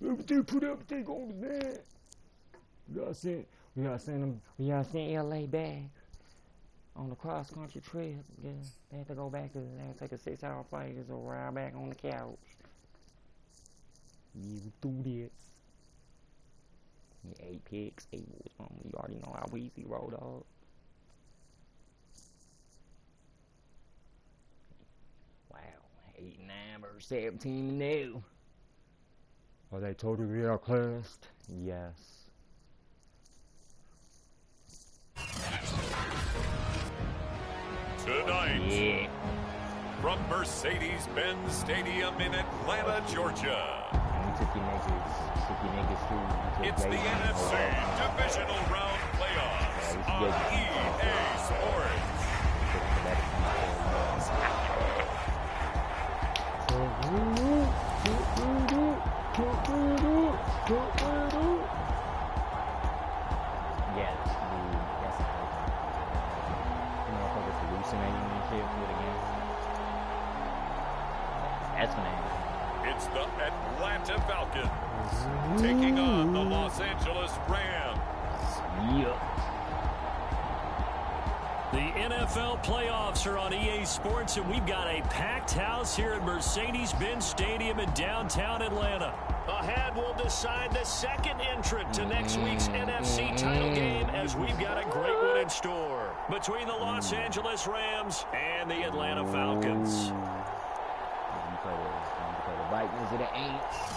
Everything, put everything on the net. We gotta send LA back on the cross country trip. Yeah, they have to go back to take a 6-hour flight just to ride back on the couch. You do this. 8 picks, 8 was you already know how Weezy rolled up. Wow, 8-9 versus 17 new. Are they totally outclassed? Yes. Tonight, from Mercedes-Benz Stadium in Atlanta, Georgia. It's the NFC Divisional Round playoffs on EA Sports. Yeah, that's motherfuckers hallucinating and shit with the game. That's gonna happen. It's the Atlanta Falcons taking on the Los Angeles Rams. Yep. The NFL playoffs are on EA Sports, and we've got a packed house here at Mercedes-Benz Stadium in downtown Atlanta. Ahead, we'll decide the second entrant to next week's NFC title game, as we've got a great one in store between the Los Angeles Rams and the Atlanta Falcons. You play the Vikings or the Aints.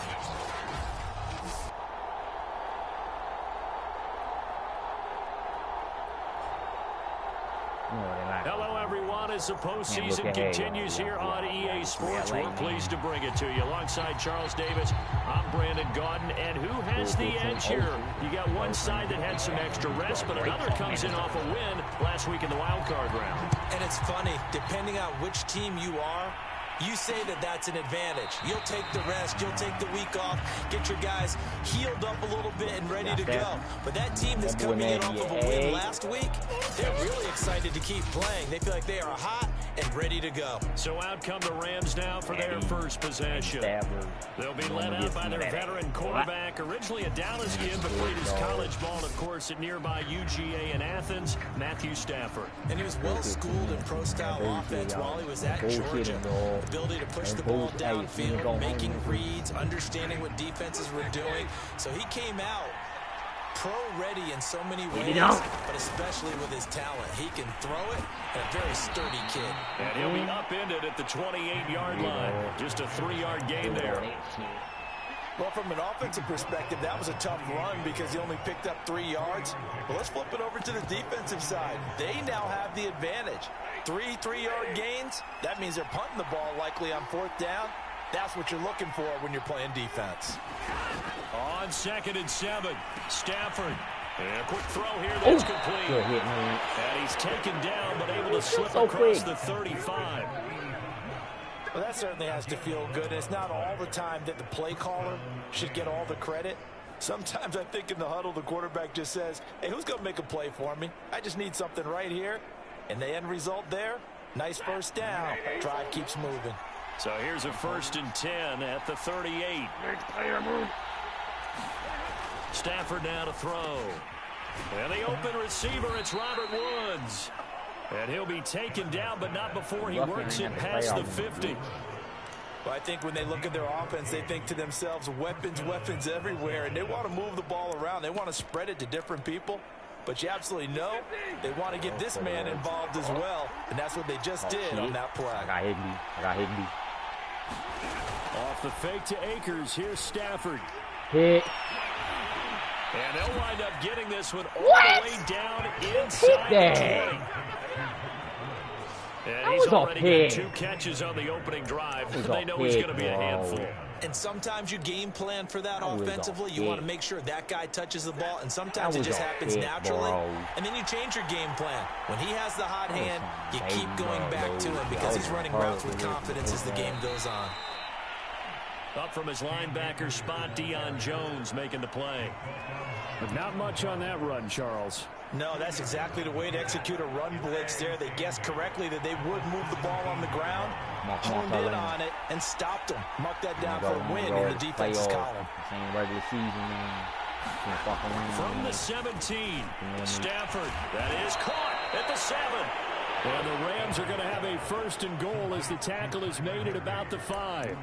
Hello, everyone. As the postseason continues here on EA Sports, we're pleased to bring it to you. Alongside Charles Davis, I'm Brandon Gaudin. And who has the edge here? You got one side that had some extra rest, but another comes in off a win last week in the wild card round. And it's funny, depending on which team you are, you say that that's an advantage. You'll take the rest. You'll take the week off. Get your guys healed up a little bit and ready to go. But that team that's coming in off of a win last week, they're really excited to keep playing. They feel like they are hot and ready to go. So out come the Rams now for their first possession. They'll be led out by their veteran quarterback, originally a Dallas kid, but played his college ball, of course, at nearby UGA in Athens, Matthew Stafford. And he was well-schooled in pro-style offense while he was at Georgia. Ability to push the ball downfield, making reads, understanding what defenses were doing. So he came out pro-ready in so many ways, but especially with his talent. He can throw it, and a very sturdy kid. And he'll be upended at the 28-yard line. Just a 3-yard gain there. Well, from an offensive perspective, that was a tough run because he only picked up 3 yards. But let's flip it over to the defensive side. They now have the advantage. 3-3-yard gains, that means they're punting the ball likely on 4th down. That's what you're looking for when you're playing defense. On 2nd and 7, Stafford. And a quick throw here that's complete. Good hit, man. And he's taken down but able to slip across the 35. Well, that certainly has to feel good. It's not all the time that the play caller should get all the credit. Sometimes I think in the huddle, the quarterback just says, hey, who's going to make a play for me? I just need something right here. And the end result there, nice first down. Drive keeps moving. So here's a 1st and 10 at the 38. Stafford now to throw. And the open receiver, it's Robert Woods. And he'll be taken down, but not before he works it past the 50. Well, I think when they look at their offense, they think to themselves, weapons, weapons everywhere. And they want to move the ball around. They want to spread it to different people. But you absolutely know they want to get this man involved as well. And that's what they just did on that play. I got hit me. Off the fake to Akers. Here's Stafford. Hit. And they'll wind up getting this one all the way down inside the 20. And he's already got 2 catches on the opening drive. They know he's going to be a handful. And sometimes you game plan for that offensively. You want to make sure that guy touches the ball. And sometimes it just happens naturally. And then you change your game plan. When he has the hot hand, you keep going back to him because he's running routes with confidence as the game goes on. Up from his linebacker spot, Deion Jones making the play. But not much on that run, Charles. No, that's exactly the way to execute a run blitz there. They guessed correctly that they would move the ball on the ground, honed in on it, and stopped them. Mark that down for a win in the defense's column. Same regular season, man. From the 17, Stafford. That is caught at the 7. And the Rams are going to have a 1st and goal as the tackle is made at about the 5.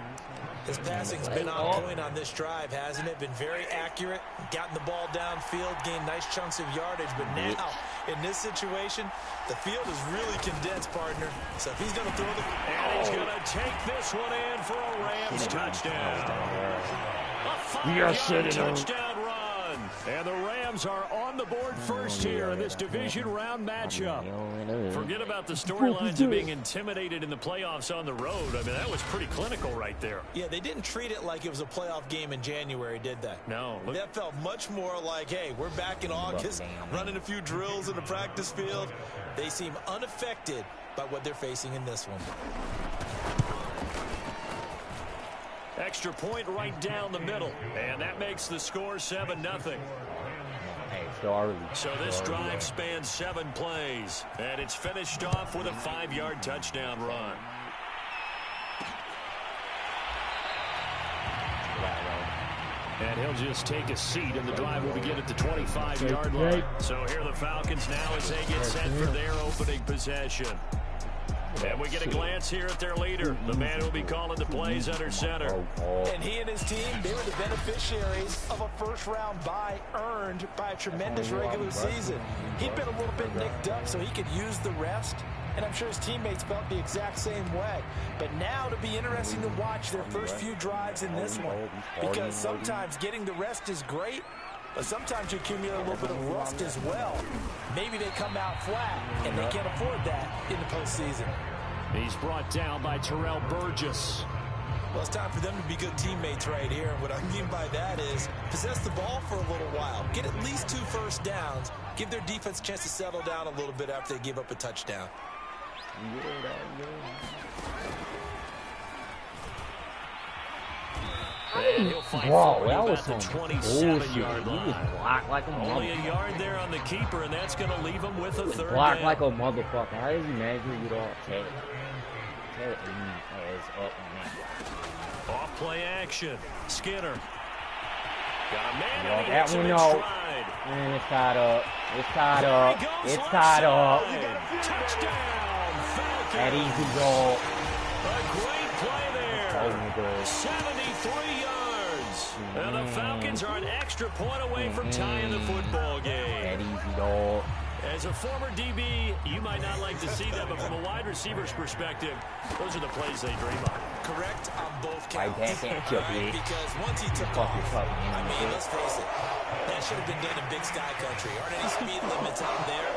His passing's been on point on this drive, hasn't it? Been very accurate, gotten the ball downfield, gained nice chunks of yardage. But now, in this situation, the field is really condensed, partner. So if he's going to throw the... And he's going to take this one in for a Rams touchdown. A 5-yard touchdown run. And the Rams are on the board first here in this division round matchup. Forget about the storylines of being intimidated in the playoffs on the road. I mean, that was pretty clinical right there. Yeah, they didn't treat it like it was a playoff game in January, did they? No. That felt much more like, hey, we're back in August, running a few drills in the practice field. They seem unaffected by what they're facing in this one. Extra point right down the middle. And that makes the score 7-0. So this drive spans 7 plays. And it's finished off with a 5-yard touchdown run. And he'll just take a seat, and the drive will begin at the 25-yard line. So here are the Falcons now as they get set for their opening possession. And we get a glance here at their leader, the man who will be calling the plays under center. And he and his team, they were the beneficiaries of a first-round bye earned by a tremendous regular season. He'd been a little bit nicked up, so he could use the rest. And I'm sure his teammates felt the exact same way. But now it'll be interesting to watch their first few drives in this one. Because sometimes getting the rest is great, but sometimes you accumulate a little bit of rust as well. Maybe they come out flat, and they can't afford that in the postseason. He's brought down by Terrell Burgess. Well, it's time for them to be good teammates right here. And what I mean by that is possess the ball for a little while. Get at least 2 first downs. Give their defense a chance to settle down a little bit after they give up a touchdown. Wow, that was some bullshit. He was blocked like a Only a motherfucker. yard there on the keeper, and that's going to leave him with a 3rd Blocked down. like a motherfucker. How does he measure you all? Tell it is up on Off play action. Skinner. Got a man that. and he That hits him one, in no. stride. Man, it's tied up. It's tied There up. he goes It's left tied up. side. Touchdown, Falcons. That easy goal. A great play there. Oh my God. 73 yards. And the Falcons are an extra point away from tying the football That game. easy dog. As a former DB, you might not like to see that, but from a wide receiver's perspective, those are the plays they dream of. Correct on both Right counts. back at you, Right, bitch. because once he took Fuck off, your fucking I hand, mean, bitch. let's face it, that should have been done in Big Sky Country. Aren't any speed limits out there?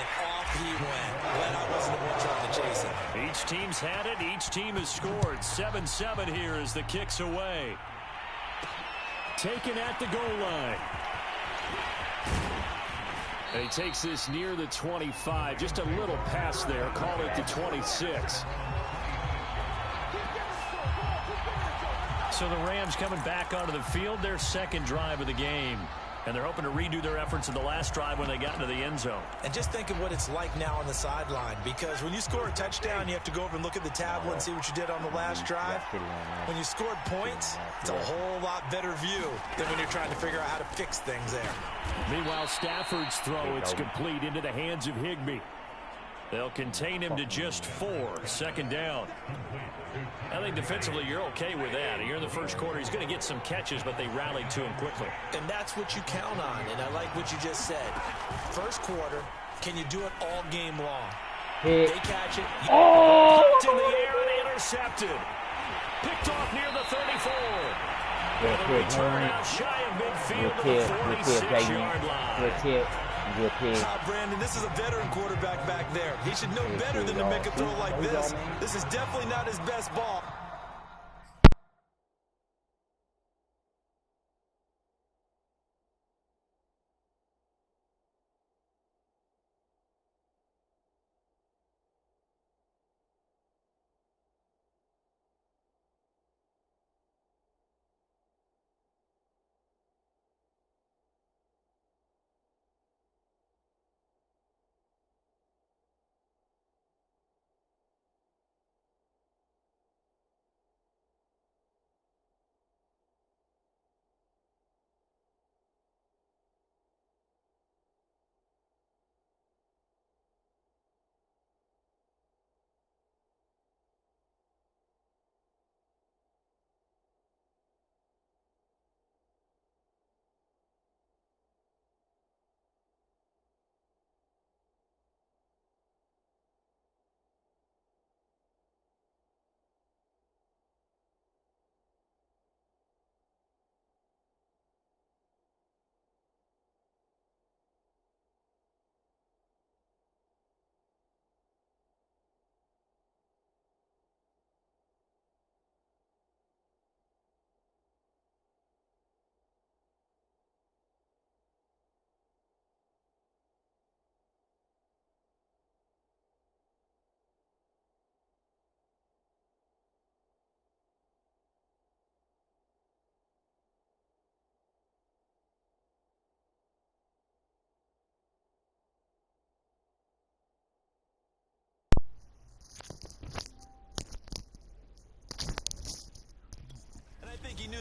And off he went. Glad I wasn't the one trying to chase him. Each team's had it. Each team has scored. 7-7 here as the kick's away. Taken at the goal line. And he takes this near the 25. Just a little pass there. Call it the 26. So the Rams coming back onto the field. Their 2nd drive of the game. And they're hoping to redo their efforts in the last drive when they got into the end zone. And just think of what it's like now on the sideline, because when you score a touchdown, you have to go over and look at the tablet and see what you did on the last drive. When you scored points, it's a whole lot better view than when you're trying to figure out how to fix things there. Meanwhile, Stafford's throw, it's complete into the hands of Higbee. They'll contain him to just 4. 2nd down. I think defensively you're okay with that. You're in the first quarter. He's going to get some catches, but they rallied to him quickly. And that's what you count on, and I like what you just said. First quarter, can you do it all game long? Hit. They catch it. Oh! Knocked in the air and intercepted. Picked off near the 34. Good And a kick, return man. out shy of midfield Good to the kick, baby. 46-yard line. Good kick. Good kick. Brandon, this is a veteran quarterback back there. He should know better than to make a throw like this. This is definitely not his best ball.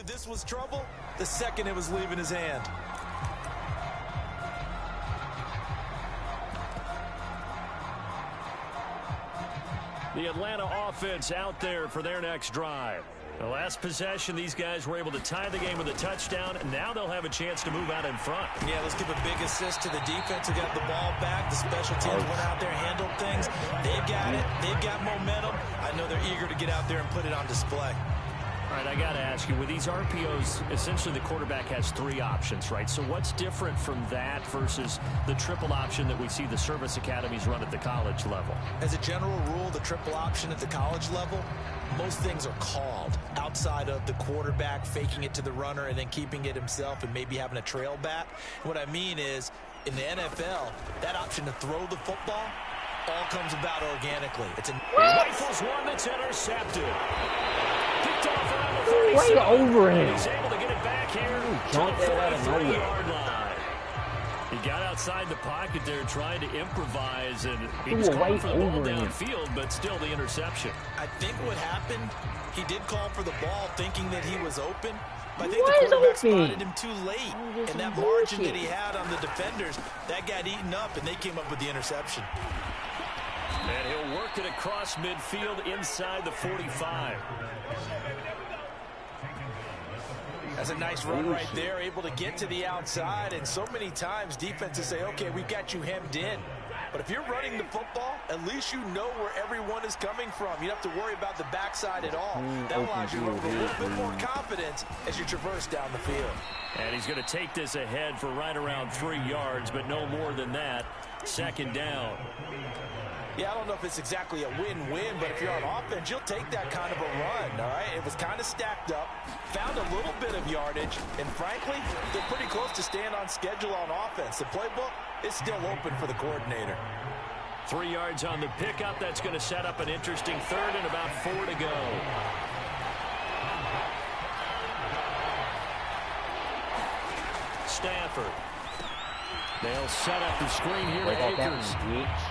knew this was trouble the second it was leaving his hand. The Atlanta offense out there for their next drive. The last possession, these guys were able to tie the game with a touchdown, and now they'll have a chance to move out in front. Yeah, let's give a big assist to the defense who got the ball back. The special teams went out there, handled things. They've got it. They've got momentum. I know they're eager to get out there and put it on display. All right, I got to ask you, with these RPOs, essentially the quarterback has 3 options, right? So what's different from that versus the triple option that we see the service academies run at the college level? As a general rule, the triple option at the college level, most things are called outside of the quarterback faking it to the runner and then keeping it himself and maybe having a trail back. What I mean is, in the NFL, that option to throw the football all comes about organically. It's a rifles one that's intercepted. Picked off around the 37. Way over him. He's able to get it back here to the 43-yard line. He got outside the pocket there trying to improvise, and he was calling for the ball downfield, but still the interception. I think what happened, he did call for the ball thinking that he was open, but I think the quarterback spotted him too late. And that margin that he had on the defenders, that got eaten up, and they came up with the interception. And he'll work it across midfield inside the 45. That's a nice run right there, able to get to the outside. And so many times defenses say, okay, we've got you hemmed in. But if you're running the football, at least you know where everyone is coming from. You don't have to worry about the backside at all. That allows you to have a little bit more confidence as you traverse down the field. And he's going to take this ahead for right around 3 yards, but no more than that. Second down. Yeah, I don't know if it's exactly a win-win, but if you're on offense, you'll take that kind of a run, all right? It was kind of stacked up, found a little bit of yardage, and frankly, they're pretty close to staying on schedule on offense. The playbook is still open for the coordinator. 3 yards on the pickup. That's going to set up an interesting third and about 4 to go. Stafford. They'll set up the screen here to Akers.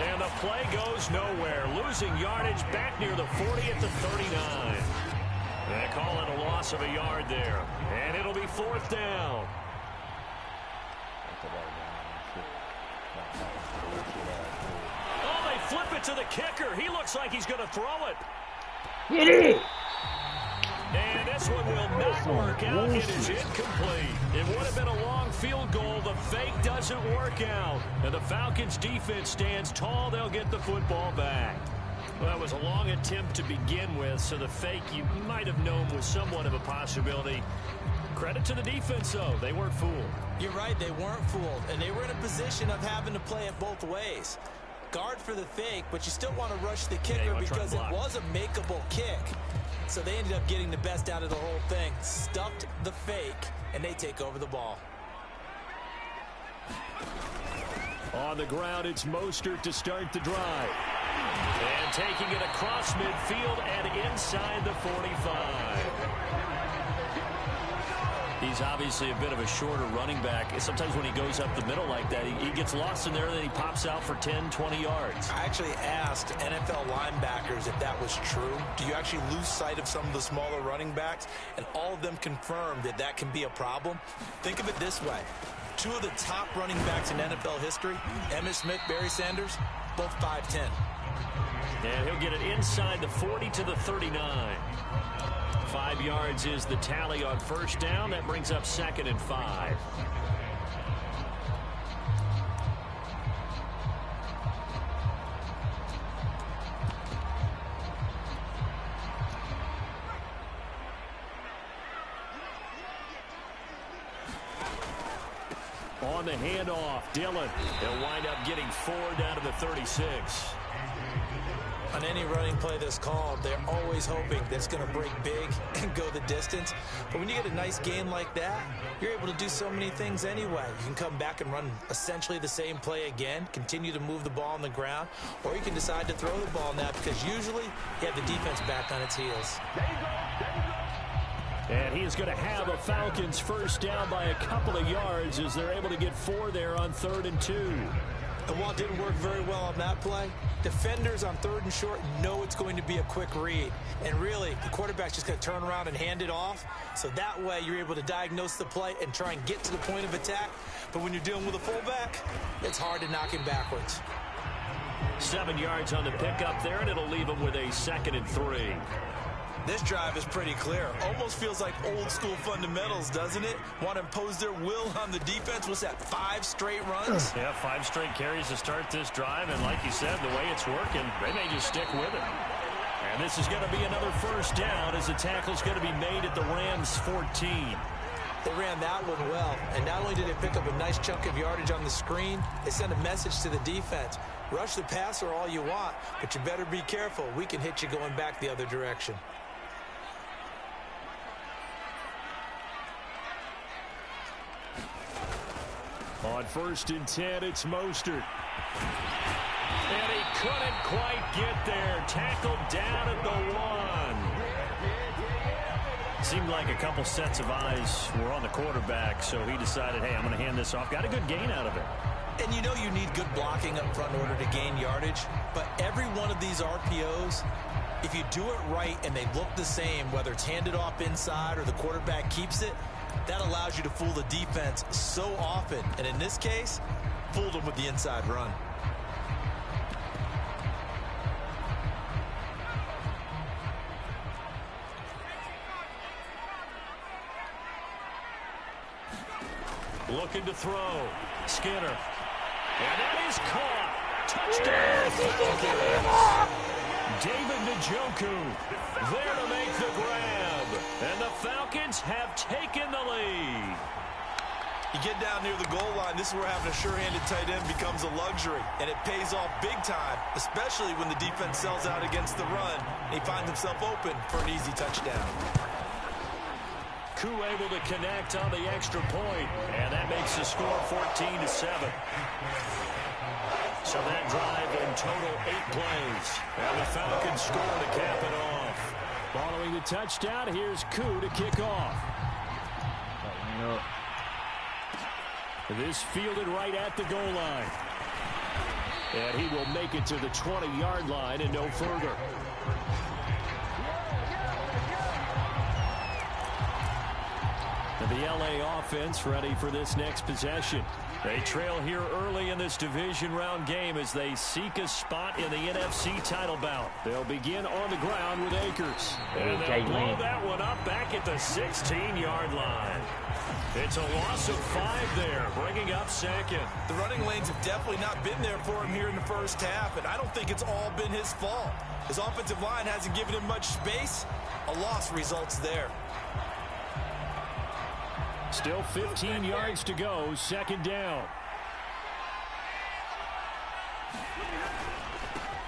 And the play goes nowhere. Losing yardage back near the 40 at the 39. They call it a loss of a yard there. And it'll be 4th down. Oh, they flip it to the kicker. He looks like he's going to throw it. Get it! And this one will not work out. It is incomplete. It would have been a long field goal. The fake doesn't work out. And the Falcons defense stands tall. They'll get the football back. Well, that was a long attempt to begin with, so the fake you might have known was somewhat of a possibility. Credit to the defense, though. They weren't fooled. You're right. They weren't fooled. And they were in a position of having to play it both ways. Guard for the fake, but you still want to rush the kicker because it was a makeable kick. So they ended up getting the best out of the whole thing. Stuffed the fake, and they take over the ball. On the ground, it's Mostert to start the drive. And taking it across midfield and inside the 45. He's obviously a bit of a shorter running back. Sometimes when he goes up the middle like that, he gets lost in there, and then he pops out for 10, 20 yards. I actually asked NFL linebackers if that was true. Do you actually lose sight of some of the smaller running backs? And all of them confirmed that that can be a problem. Think of it this way. 2 of the top running backs in NFL history, Emmitt Smith, Barry Sanders, both 5'10". And he'll get it inside the 40 to the 39. 5 yards is the tally on first down. That brings up 2nd and 5. On the handoff, Dillon. They'll wind up getting 4 down to the 36. On any running play that's called, they're always hoping that it's going to break big and go the distance. But when you get a nice game like that, you're able to do so many things anyway. You can come back and run essentially the same play again, continue to move the ball on the ground, or you can decide to throw the ball now because usually you have the defense back on its heels. And he is going to have a Falcons first down by a couple of yards as they're able to get 4 there on 3rd and 2. And while it didn't work very well on that play, defenders on 3rd and short know it's going to be a quick read. And really, the quarterback's just going to turn around and hand it off. So that way, you're able to diagnose the play and try and get to the point of attack. But when you're dealing with a fullback, it's hard to knock him backwards. 7 yards on the pickup there, and it'll leave him with a 2nd and 3. This drive is pretty clear. Almost feels like old school fundamentals, doesn't it? Want to impose their will on the defense. What's that, 5 straight runs? Yeah, 5 straight carries to start this drive. And like you said, the way it's working, they may just stick with it. And this is going to be another 1st down as the tackle's going to be made at the Rams' 14. They ran that one well. And not only did they pick up a nice chunk of yardage on the screen, they sent a message to the defense. Rush the passer all you want, but you better be careful. We can hit you going back the other direction. On 1st and 10, it's Mostert. And he couldn't quite get there. Tackled down at the 1. Seemed like a couple sets of eyes were on the quarterback, so he decided, hey, I'm going to hand this off. Got a good gain out of it. And you know you need good blocking up front in order to gain yardage. But every one of these RPOs, if you do it right and they look the same, whether it's handed off inside or the quarterback keeps it, that allows you to fool the defense so often. And in this case, fooled them with the inside run. Looking to throw. Skinner. And that is caught. Touchdown, Falcons. David Njoku there to make the grab. And the Falcons have taken the lead. You get down near the goal line, this is where having a sure-handed tight end becomes a luxury. And it pays off big time, especially when the defense sells out against the run. And he finds himself open for an easy touchdown. Koo able to connect on the extra point, and that makes the score 14-7. So that drive in total 8 plays, and the Falcons score to cap it off. Following the touchdown, here's Koo to kick off. This fielded right at the goal line, and he will make it to the 20-yard line and no further. The LA offense ready for this next possession. They trail here early in this division round game as they seek a spot in the NFC title bout. They'll begin on the ground with Akers. And they'll blow that one up back at the 16-yard line. It's a loss of 5 there, bringing up 2nd. The running lanes have definitely not been there for him here in the first half, and I don't think it's all been his fault. His offensive line hasn't given him much space. A loss results there. Still 15 yards to go, 2nd down.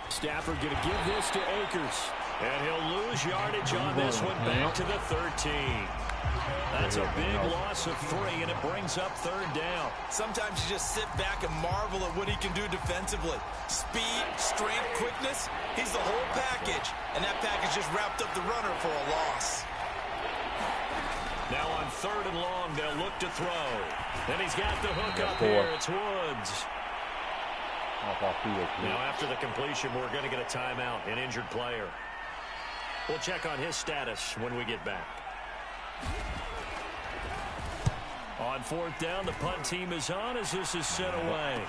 Stafford going to give this to Akers. And he'll lose yardage on this one back to the 13. That's a big loss of 3, and it brings up 3rd down. Sometimes you just sit back and marvel at what he can do defensively. Speed, strength, quickness, he's the whole package. And that package just wrapped up the runner for a loss. Now on 3rd and long, they'll look to throw. And he's got the hook up here. It's Woods. Now after the completion, we're going to get a timeout, an injured player. We'll check on his status when we get back. On 4th down, the punt team is on as this is sent away.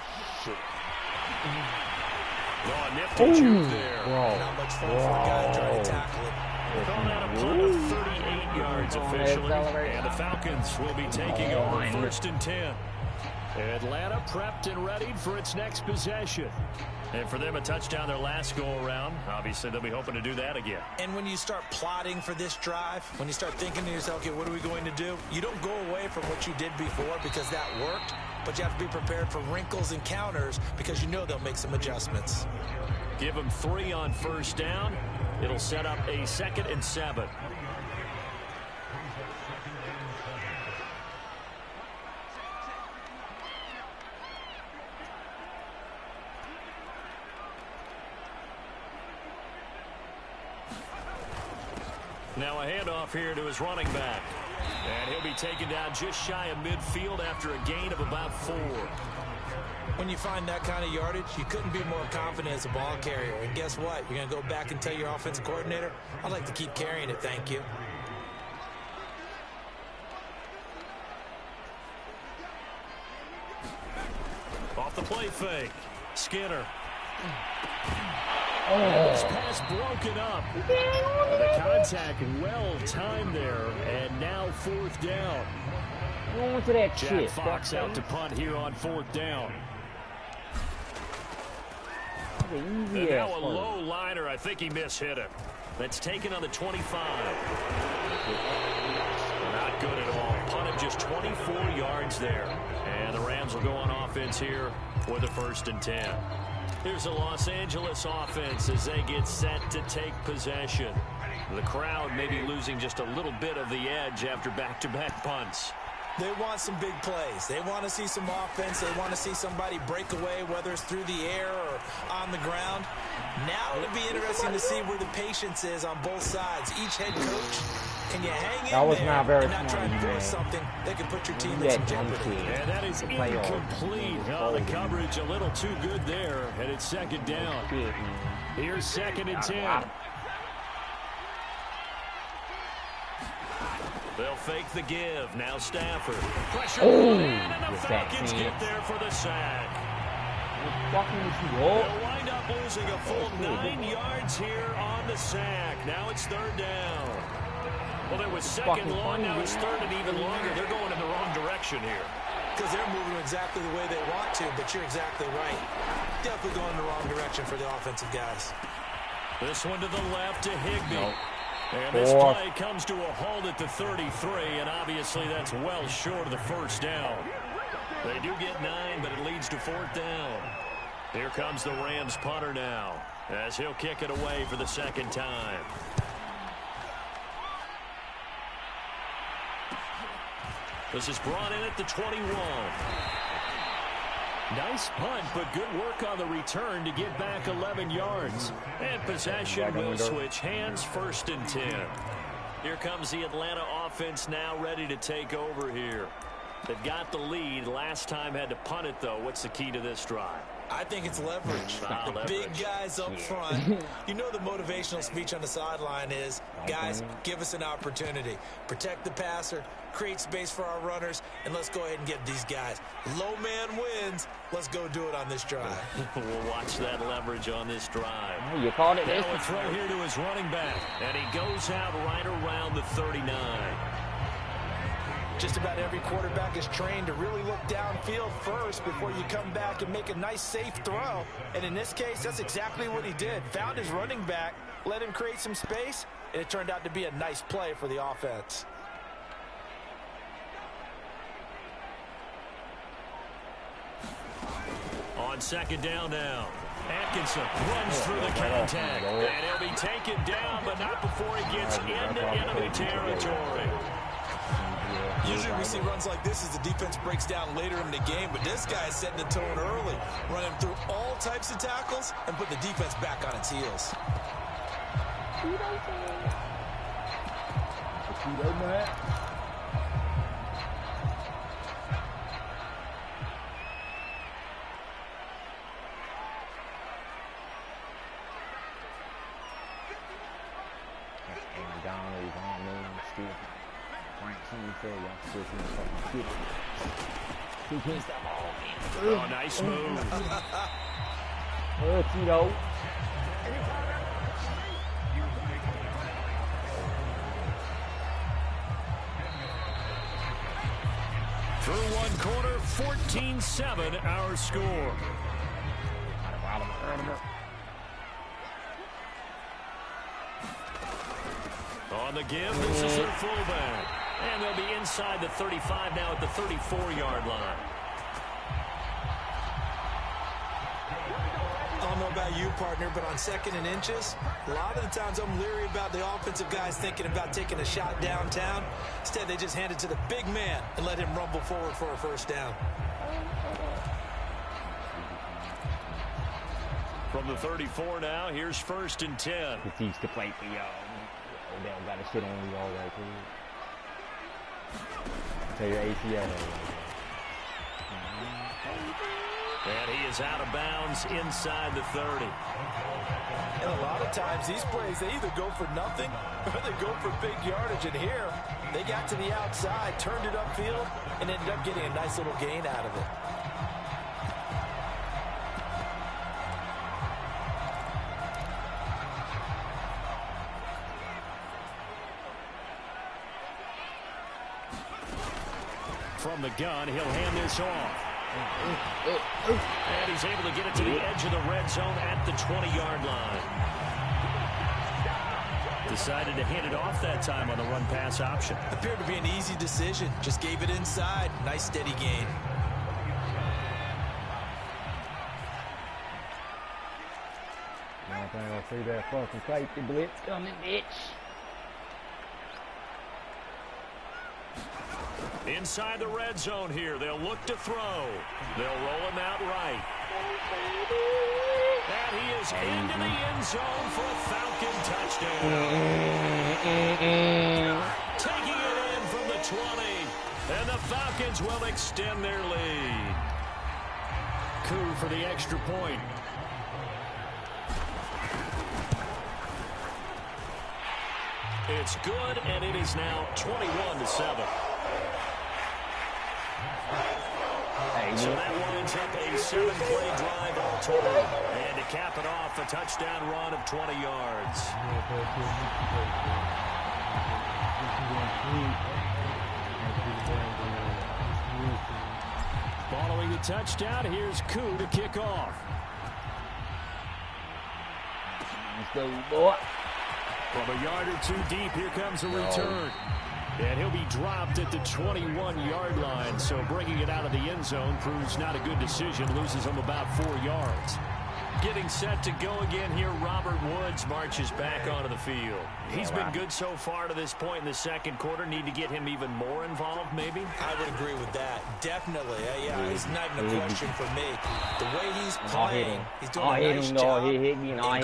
Oh, nifty juke there. Not much fun for a guy trying to tackle it. Calling out a punt of 38 yards officially, and the Falcons will be taking over 1st and 10. Atlanta prepped and readied for its next possession. And for them, a touchdown their last go-around. Obviously, they'll be hoping to do that again. And when you start plotting for this drive, when you start thinking to yourself, okay, what are we going to do? You don't go away from what you did before because that worked, but you have to be prepared for wrinkles and counters because you know they'll make some adjustments. Give them 3 on 1st down. It'll set up a 2nd and 7. Now a handoff here to his running back. And he'll be taken down just shy of midfield after a gain of about 4. When you find that kind of yardage, you couldn't be more confident as a ball carrier. And guess what? You're going to go back and tell your offensive coordinator, I'd like to keep carrying it, thank you. Off the play fake. Skinner. Oh. This pass broken up. The contact well timed there, and now 4th down. Going to that Jack shit. Fox out to punt here on 4th down. And now a low liner. I think he mishit it. That's taken on the 25. Not good at all. Punt of just 24 yards there. And the Rams will go on offense here with a 1st and 10. Here's the Los Angeles offense as they get set to take possession. The crowd may be losing just a little bit of the edge after back-to-back punts. They want some big plays. They want to see some offense. They want to see somebody break away, whether it's through the air or on the ground. Now it'll be interesting to see where the patience is on both sides. Each head coach, can you hang in there and not try and force something that can put your team in some jeopardy? And that is incomplete. Oh, the coverage a little too good there, and it's 2nd down. Here's 2nd and 10. They'll fake the give. Now Stafford. Pressure. And the Falcons get there for the sack. They'll wind up losing a full 9 yards here on the sack. Now it's 3rd down. Well, there was 2nd long. Now it's 3rd and even longer. They're going in the wrong direction here. Because they're moving exactly the way they want to, but you're exactly right. Definitely going in the wrong direction for the offensive guys. This one to the left to Higbee. And this play comes to a halt at the 33, and obviously that's well short of the 1st down. They do get 9, but it leads to 4th down. Here comes the Rams punter now, as he'll kick it away for the 2nd time. This is brought in at the 21. Nice punt, but good work on the return to get back 11 yards. And possession will switch hands, 1st and 10. Here comes the Atlanta offense now ready to take over here. They've got the lead. Last time had to punt it, though. What's the key to this drive? I think it's leverage. The big guys up front. You know the motivational speech on the sideline is, guys, give us an opportunity. Protect the passer, create space for our runners, and let's go ahead and get these guys. Low man wins. Let's go do it on this drive. We'll watch that leverage on this drive. You called it. Now a throw here to his running back, and he goes out right around the 39. Just about every quarterback is trained to really look downfield first before you come back and make a nice, safe throw. And in this case, that's exactly what he did. Found his running back, let him create some space, and it turned out to be a nice play for the offense. On 2nd down now. Atkinson runs through the contact. And he'll be taken down, but not before he gets into enemy territory. Usually we see runs like this as the defense breaks down later in the game, but this guy is setting the tone early, running through all types of tackles and put the defense back on its heels. Oh, nice move. Tito. Through one quarter, 14-7 our score. On the give, this is their fullback. And they'll be inside the 35 now at the 34-yard line. I don't know about you, partner, but on 2nd and inches, a lot of the times I'm leery about the offensive guys thinking about taking a shot downtown. Instead, they just hand it to the big man and let him rumble forward for a 1st down. From the 34 now, here's 1st and 10. He's to play for y'all. Odell got to shit on y'all right here. Tell your ACL. And he is out of bounds inside the 30. And a lot of times these plays, they either go for nothing or they go for big yardage. And here, they got to the outside, turned it upfield, and ended up getting a nice little gain out of it. From the gun, he'll hand this off. And he's able to get it to the edge of the red zone at the 20-yard line. Decided to hand it off that time on the run-pass option. Appeared to be an easy decision. Just gave it inside. Nice steady gain. I don't think I'll see that fucking safety blitz coming, bitch. Inside the red zone here. They'll look to throw. They'll roll him out right. And he is into the end zone for a Falcon touchdown. Taking it in from the 20. And the Falcons will extend their lead. Coup for the extra point. It's good, and it is now 21-7. So that winds up a 7-play drive all told. And to cap it off, a touchdown run of 20 yards. Following the touchdown, here's Koo to kick off. Let's go, boy. From a yard or two deep, here comes a return. And he'll be dropped at the 21-yard line, so bringing it out of the end zone proves not a good decision, loses him about 4 yards. Getting set to go again here, Robert Woods marches back onto the field. He's been good so far to this point in the second quarter. Need to get him even more involved, maybe? I would agree with that. Definitely. Yeah, it's not even a question for me. The way he's playing, he's doing a nice job.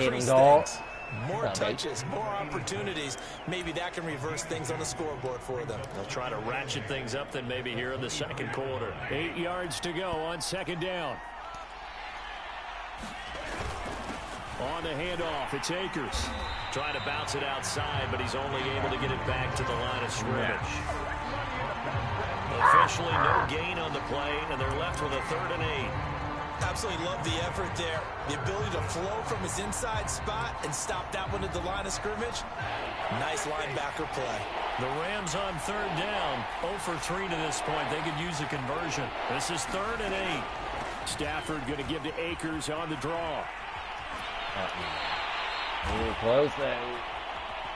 Increase things. More touches, more opportunities. Maybe that can reverse things on the scoreboard for them. They'll try to ratchet things up then maybe here in the second quarter. 8 yards to go on second down. On the handoff, it's Akers. Trying to bounce it outside, but he's only able to get it back to the line of scrimmage. Officially no gain on the play, and they're left with a 3rd and 8. Absolutely love the effort there. The ability to flow from his inside spot and stop that one at the line of scrimmage. Nice linebacker play. The Rams on 3rd down. 0 for 3 to this point. They could use a conversion. This is 3rd and 8. Stafford going to give to Akers on the draw. Close there.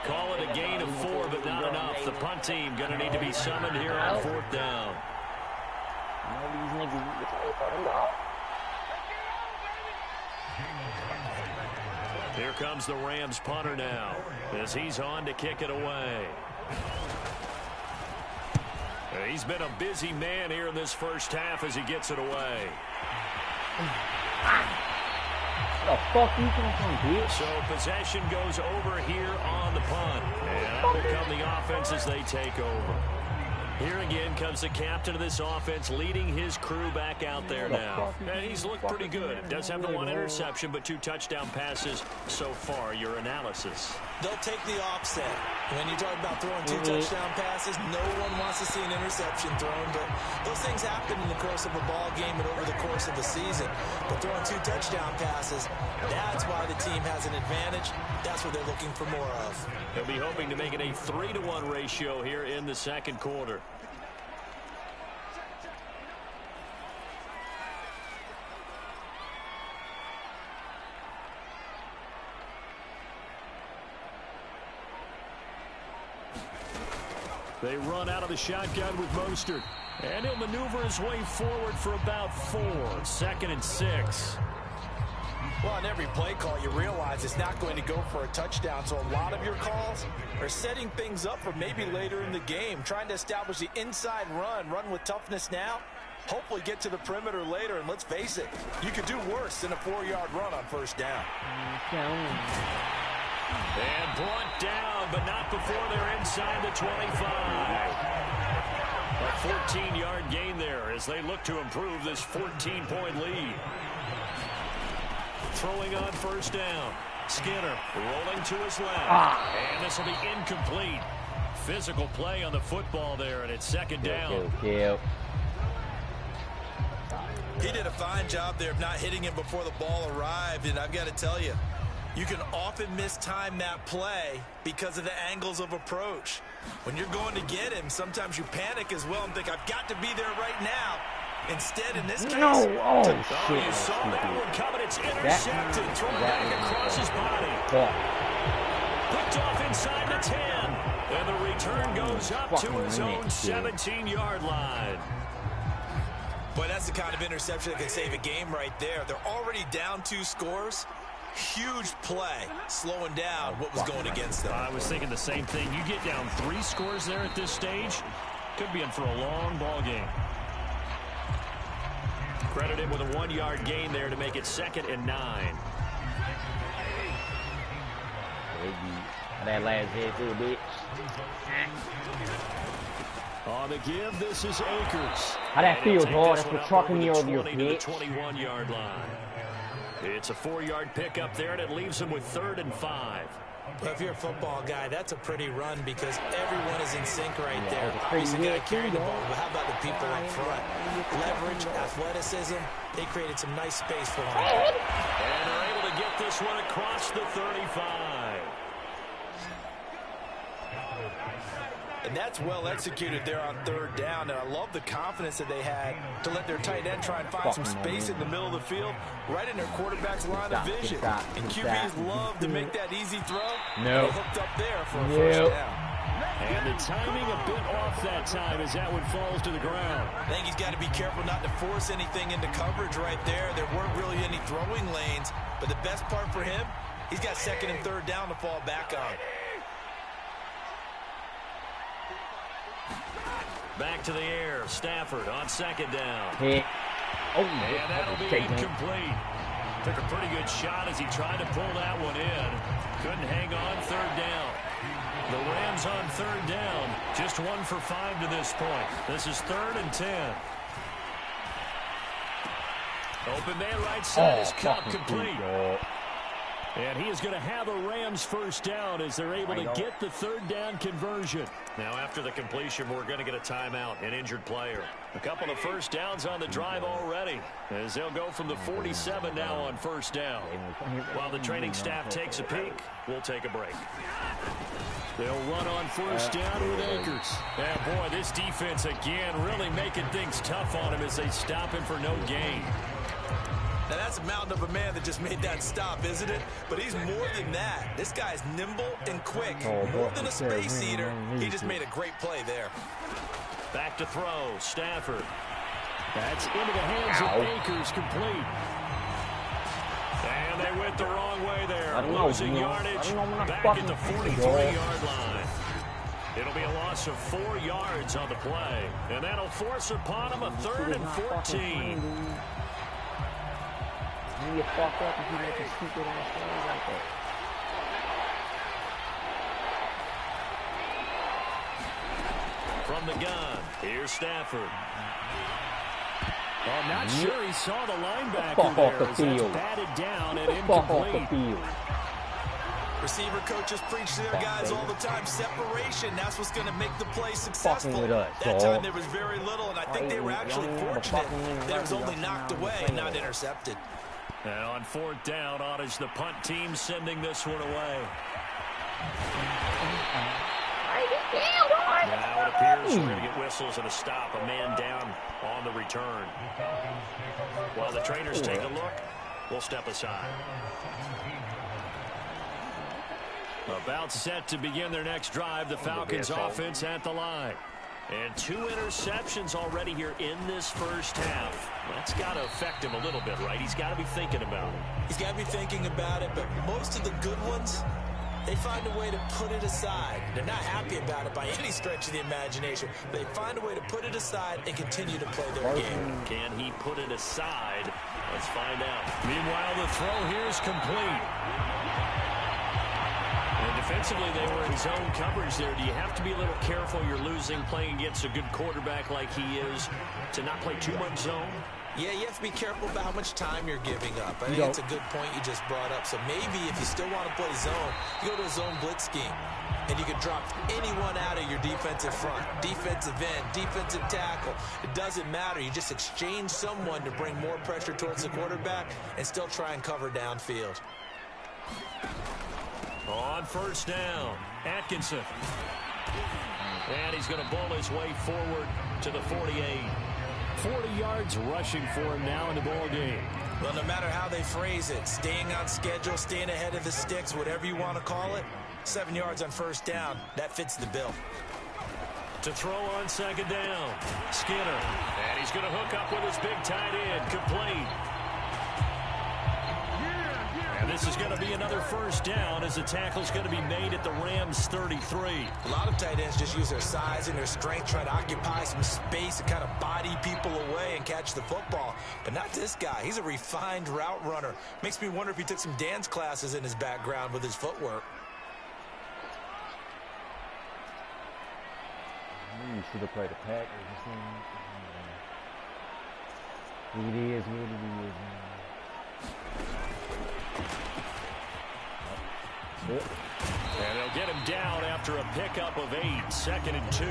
Call it a gain of 4, but not enough. The punt team going to need to be summoned here on 4th down. Here comes the Rams punter now as he's on to kick it away. He's been a busy man here in this first half as he gets it away. The fuck you come from, bitch? So possession goes over here on the punt. And out will come the offense as they take over. Here again comes the captain of this offense leading his crew back out there now. And he's looked pretty good. Does have the 1 interception, but 2 touchdown passes so far. Your analysis. They'll take the offset. When you talk about throwing 2 touchdown passes, no one wants to see an interception thrown, but those things happen in the course of a ball game and over the course of the season. But throwing 2 touchdown passes, that's why the team has an advantage. That's what they're looking for more of. They'll be hoping to make it a 3-to-1 ratio here in the second quarter. They run out of the shotgun with Mostert. And he'll maneuver his way forward for about 4. 2nd and 6. Well, on every play call, you realize it's not going to go for a touchdown. So a lot of your calls are setting things up for maybe later in the game, trying to establish the inside run with toughness now, hopefully get to the perimeter later. And let's face it, you could do worse than a 4-yard run on 1st down. And brought down, but not before they're inside the 25. A 14-yard gain there as they look to improve this 14-point lead. Throwing on first down. Skinner rolling to his left. And this will be incomplete. Physical play on the football there, and it's second down. He did a fine job there of not hitting him before the ball arrived, and I've got to tell you, you can often mistime that play because of the angles of approach. When you're going to get him, sometimes you panic as well and think, I've got to be there right now. Instead, in this case... No! Oh, shit. You saw that one coming. It's intercepted. Thrown back across his body. Picked off inside the 10. And the return goes up to his own 17-yard line. Boy, that's the kind of interception that can save a game right there. They're already down 2 scores. Huge play, slowing down what was going against them. I was thinking the same thing. You get down 3 scores there at this stage, could be in for a long ball game. Credited with a 1-yard gain there to make it 2nd and 9. That last hit too, bitch. On the give, this is Akers. How that feels, hard. That's what trucking me over your bitch. 21-yard line. It's a 4-yard pickup there, and it leaves him with 3rd and 5. Well, if you're a football guy, that's a pretty run because everyone is in sync right there. Obviously, got to carry the ball, but how about the people up front? Leverage, athleticism, they created some nice space for him. And they're able to get this one across the 35. And that's well executed there on 3rd down. And I love the confidence that they had to let their tight end try and find some space in the middle of the field, right in their quarterback's line of vision. And QBs love to make that easy throw. No. Hooked up there for a first down. And the timing a bit off that time as that one falls to the ground. I think he's got to be careful not to force anything into coverage right there. There weren't really any throwing lanes. But the best part for him, he's got 2nd and 3rd down to fall back on. Back to the air. Stafford on 2nd down. Hit. Oh, and that'll be incomplete. Took a pretty good shot as he tried to pull that one in. Couldn't hang on 3rd down. The Rams on 3rd down. Just 1 for 5 to this point. This is 3rd and 10. Open man right side is Cup complete. And he is going to have a Rams first down as they're able to get the 3rd down conversion. Now, after the completion, we're going to get a timeout, an injured player. A couple of first downs on the drive already as they'll go from the 47 now on first down. While the training staff takes a peek, we'll take a break. They'll run on first down with Akers. And, boy, this defense again really making things tough on him as they stop him for no gain. Now, that's a mountain of a man that just made that stop, isn't it? But he's more than that. This guy's nimble and quick. More than a space eater. He just made a great play there. Back to throw. Stafford. That's into the hands of Akers, complete. And they went the wrong way there. Losing yardage back at the 43-yard line. It'll be a loss of 4 yards on the play. And that'll force upon him a 3rd and 14. You get fucked up if you make a stupid ass play like that. From the gun, here's Stafford. Well, I'm not sure he saw the linebacker there as that's batted down and incomplete. Receiver coaches preach to their guys all the time. Separation, that's what's going to make the play successful. That time there was very little, and I think they were actually fortunate that it was only knocked away and not intercepted. And on 4th down, on is the punt team sending this one away. Now it appears we're going to get whistles and a stop. A man down on the return. While the trainers take a look, we'll step aside. About set to begin their next drive, the Falcons offense at the line. And 2 interceptions already here in this first half. That's got to affect him a little bit, right? He's got to be thinking about it. He's got to be thinking about it, but most of the good ones, they find a way to put it aside. They're not happy about it by any stretch of the imagination. They find a way to put it aside and continue to play their game. Can he put it aside? Let's find out. Meanwhile, the throw here is complete. And Defensively, they were in zone coverage there. Do you have to be a little careful you're losing playing against a good quarterback like he is to not play too much zone? Yeah, you have to be careful about how much time you're giving up. I think it's a good point you just brought up. So maybe if you still want to play zone, you go to a zone blitz scheme. And you can drop anyone out of your defensive front, defensive end, defensive tackle. It doesn't matter. You just exchange someone to bring more pressure towards the quarterback and still try and cover downfield. On first down, Atkinson. And he's going to bowl his way forward to the 48. 40 yards rushing for him now in the ball game. Well, no matter how they phrase it, staying on schedule, staying ahead of the sticks, whatever you want to call it, 7 yards on first down, that fits the bill. To throw on second down, Skinner. And he's going to hook up with his big tight end, complete. And this is going to be another first down as the tackle's going to be made at the Rams' 33. A lot of tight ends just use their size and their strength, try to occupy some space and kind of body people away and catch the football. But not this guy. He's a refined route runner. Makes me wonder if he took some dance classes in his background with his footwork. You should have played the Packers. It is what it is, man. And they'll get him down after a pickup of 8, 2nd and 2.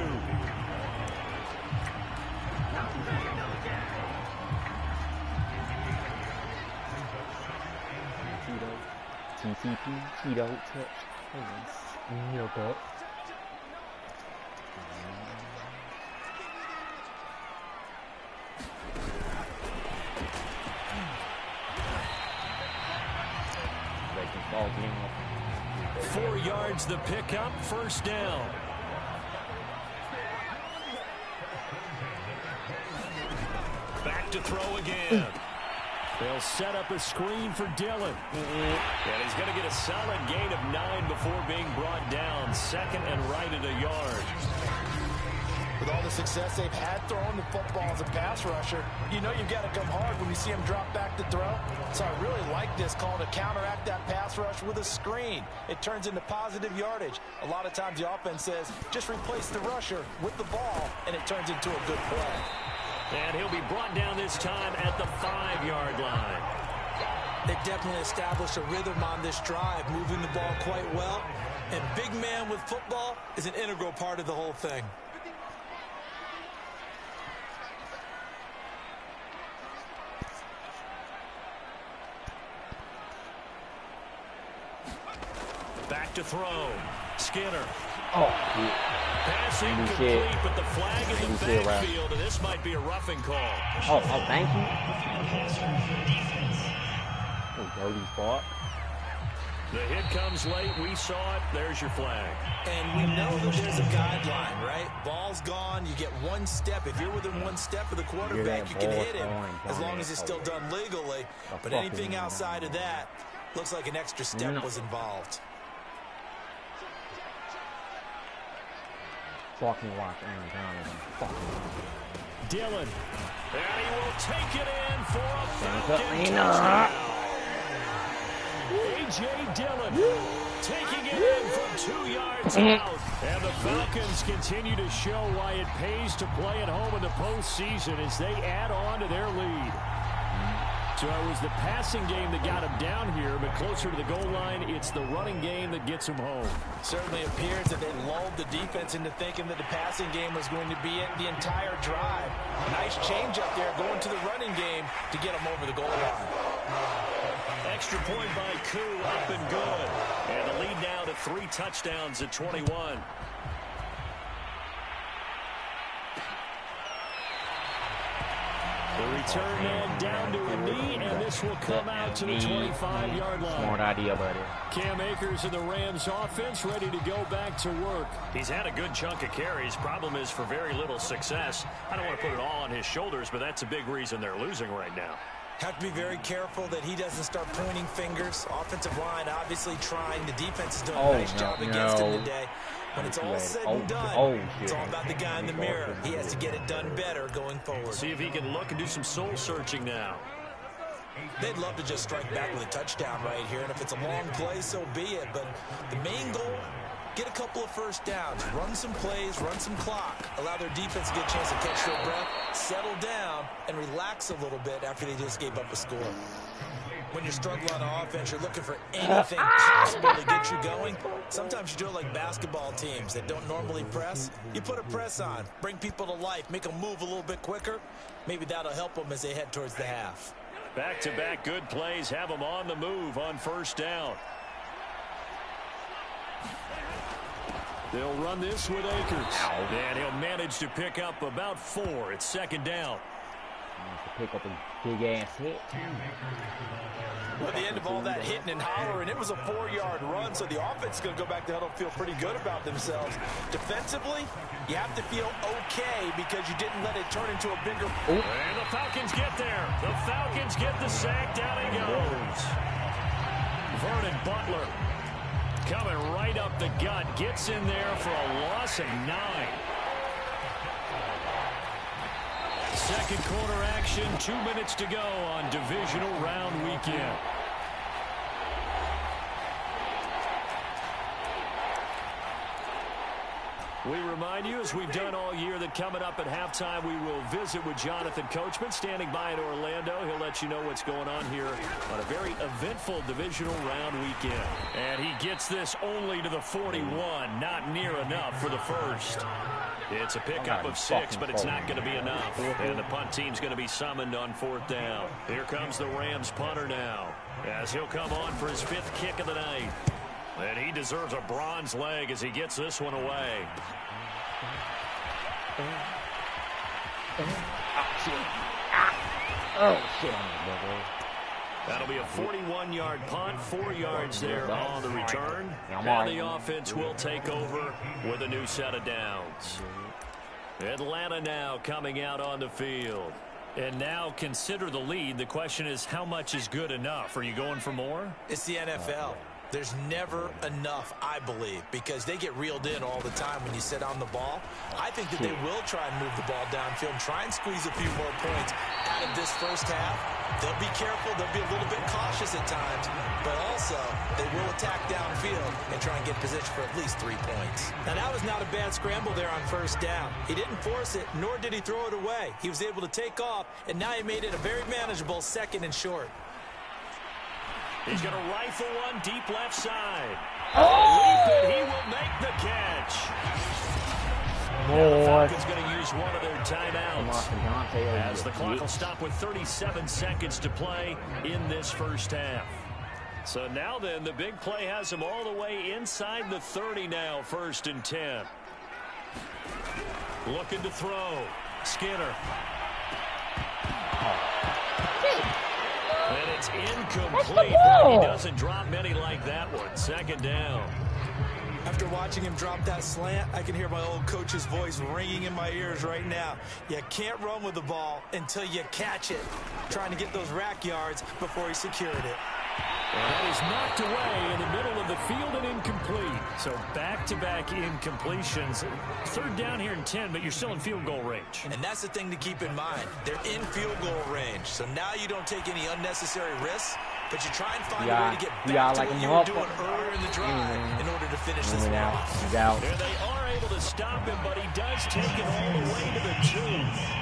TCP, Cheeto, touch. Milk up. They can fall down. 4 yards the pickup, first down. Back to throw again. They'll set up a screen for Dillon. And he's going to get a solid gain of 9 before being brought down. 2nd and right at a yard. With all the success they've had throwing the football as a pass rusher, you know you've got to come hard when you see him drop back to throw. So I really like this call to counteract that pass rush with a screen. It turns into positive yardage. A lot of times the offense says, just replace the rusher with the ball, and it turns into a good play. And he'll be brought down this time at the 5-yard line. They've definitely established a rhythm on this drive, moving the ball quite well. And big man with football is an integral part of the whole thing. Back to throw. Skinner. Oh, Passing complete, but the flag in the backfield, and this might be a roughing call. Oh, thank you. Oh, dirty spot. The hit comes late. We saw it. There's your flag. And we know that there's a guideline, right? Ball's gone. You get 1 step. If you're within 1 step of the quarterback, you can hit him as long as it's still done legally. But anything outside of that looks like an extra step was involved. Fucking watch Aaron Donald. Fucking Dillon. And he will take it in for a Falcon touchdown. A.J. Dillon taking it in from 2 yards out. And the Falcons continue to show why it pays to play at home in the postseason as they add on to their lead. So it was the passing game that got him down here, but closer to the goal line, it's the running game that gets him home. Certainly appears that they lulled the defense into thinking that the passing game was going to be it the entire drive. Nice change up there going to the running game to get them over the goal line. Extra point by Koo, up and good. And the lead now to 3 touchdowns at 21. The return man down to a knee, and this will come out to the 25-yard line. Smart idea, buddy. Cam Akers and the Rams offense ready to go back to work. He's had a good chunk of carries. Problem is for very little success. I don't want to put it all on his shoulders, but that's a big reason they're losing right now. Have to be very careful that he doesn't start pointing fingers. Offensive line obviously trying. The defense is doing a nice job against him today. When it's all said and done, it's all about the guy in the mirror. He has to get it done better going forward. See if he can look and do some soul searching now. They'd love to just strike back with a touchdown right here, and if it's a long play, so be it. But the main goal, get a couple of first downs, run some plays, run some clock, allow their defense to get a chance to catch their breath, settle down, and relax a little bit after they just gave up a score. When you're struggling on offense, you're looking for anything possible to get you going. Sometimes you do it like basketball teams that don't normally press. You put a press on, bring people to life, make them move a little bit quicker. Maybe that'll help them as they head towards the half. Back-to-back good plays have them on the move on first down. They'll run this with Akers. And he'll manage to pick up about 4. It's second down. Pick up a big-ass hit. At the end of all that hitting and hollering, it was a 4-yard run, so the offense is going to go back to huddle, feel pretty good about themselves. Defensively, you have to feel okay because you didn't let it turn into a bigger... And the Falcons get there. The Falcons get the sack. Down he goes. Vernon Butler coming right up the gut. Gets in there for a loss of 9. Second quarter action, 2 minutes to go on Divisional Round weekend. We remind you, as we've done all year, that coming up at halftime, we will visit with Jonathan Coachman, standing by in Orlando. He'll let you know what's going on here on a very eventful Divisional Round weekend. And he gets this only to the 41, not near enough for the first. It's a pickup of 6, but it's not going to be enough. And the punt team's going to be summoned on 4th down. Here comes the Rams punter now, as he'll come on for his 5th kick of the night. And he deserves a bronze leg as he gets this one away. Oh, shit on that, brother. That'll be a 41-yard punt, 4 yards there on the return. And the offense will take over with a new set of downs. Atlanta now coming out on the field. And now consider the lead. The question is, how much is good enough? Are you going for more? It's the NFL. There's never enough, I believe, because they get reeled in all the time when you sit on the ball. I think that they will try and move the ball downfield and try and squeeze a few more points out of this first half. They'll be careful. They'll be a little bit cautious at times, but also they will attack downfield and try and get position for at least 3 points. Now, that was not a bad scramble there on first down. He didn't force it, nor did he throw it away. He was able to take off, and now he made it a very manageable 2nd and short. He's going to rifle one deep left side. Oh! He will make the catch. Now the Falcons going to use one of their timeouts as the clock will stop with 37 seconds to play in this first half. So now then, the big play has him all the way inside the 30 now, 1st and 10. Looking to throw. Skinner. And it's incomplete, but he doesn't drop many like that one. 2nd down. After watching him drop that slant, I can hear my old coach's voice ringing in my ears right now. You can't run with the ball until you catch it. Trying to get those rack yards before he secured it. And that is knocked away in the middle of the field and incomplete. So back-to-back incompletions. 3rd down here in 10, but you're still in field goal range. And that's the thing to keep in mind. They're in field goal range. So now you don't take any unnecessary risks, but you try and find a way to get back to what you were doing earlier in the drive in order to finish this one off. And they are able to stop him, but he does take it all the way to the 2.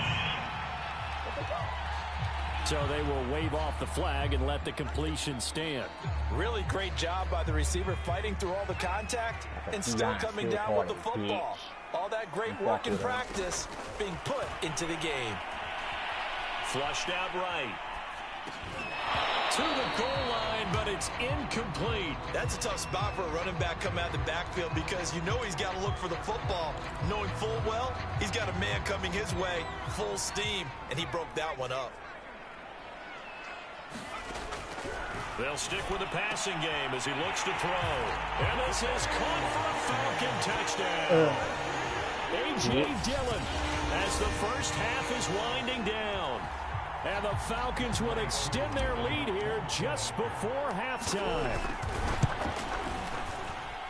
So they will wave off the flag and let the completion stand. Really great job by the receiver fighting through all the contact and still coming down with the football. All that great work in practice being put into the game. Flushed out right. To the goal line, but it's incomplete. That's a tough spot for a running back coming out of the backfield because you know he's got to look for the football, knowing full well he's got a man coming his way, full steam, and he broke that one up. They'll stick with the passing game as he looks to throw. And this is caught for a Falcon touchdown. A.J. Dillon as the first half is winding down. And the Falcons will extend their lead here just before halftime.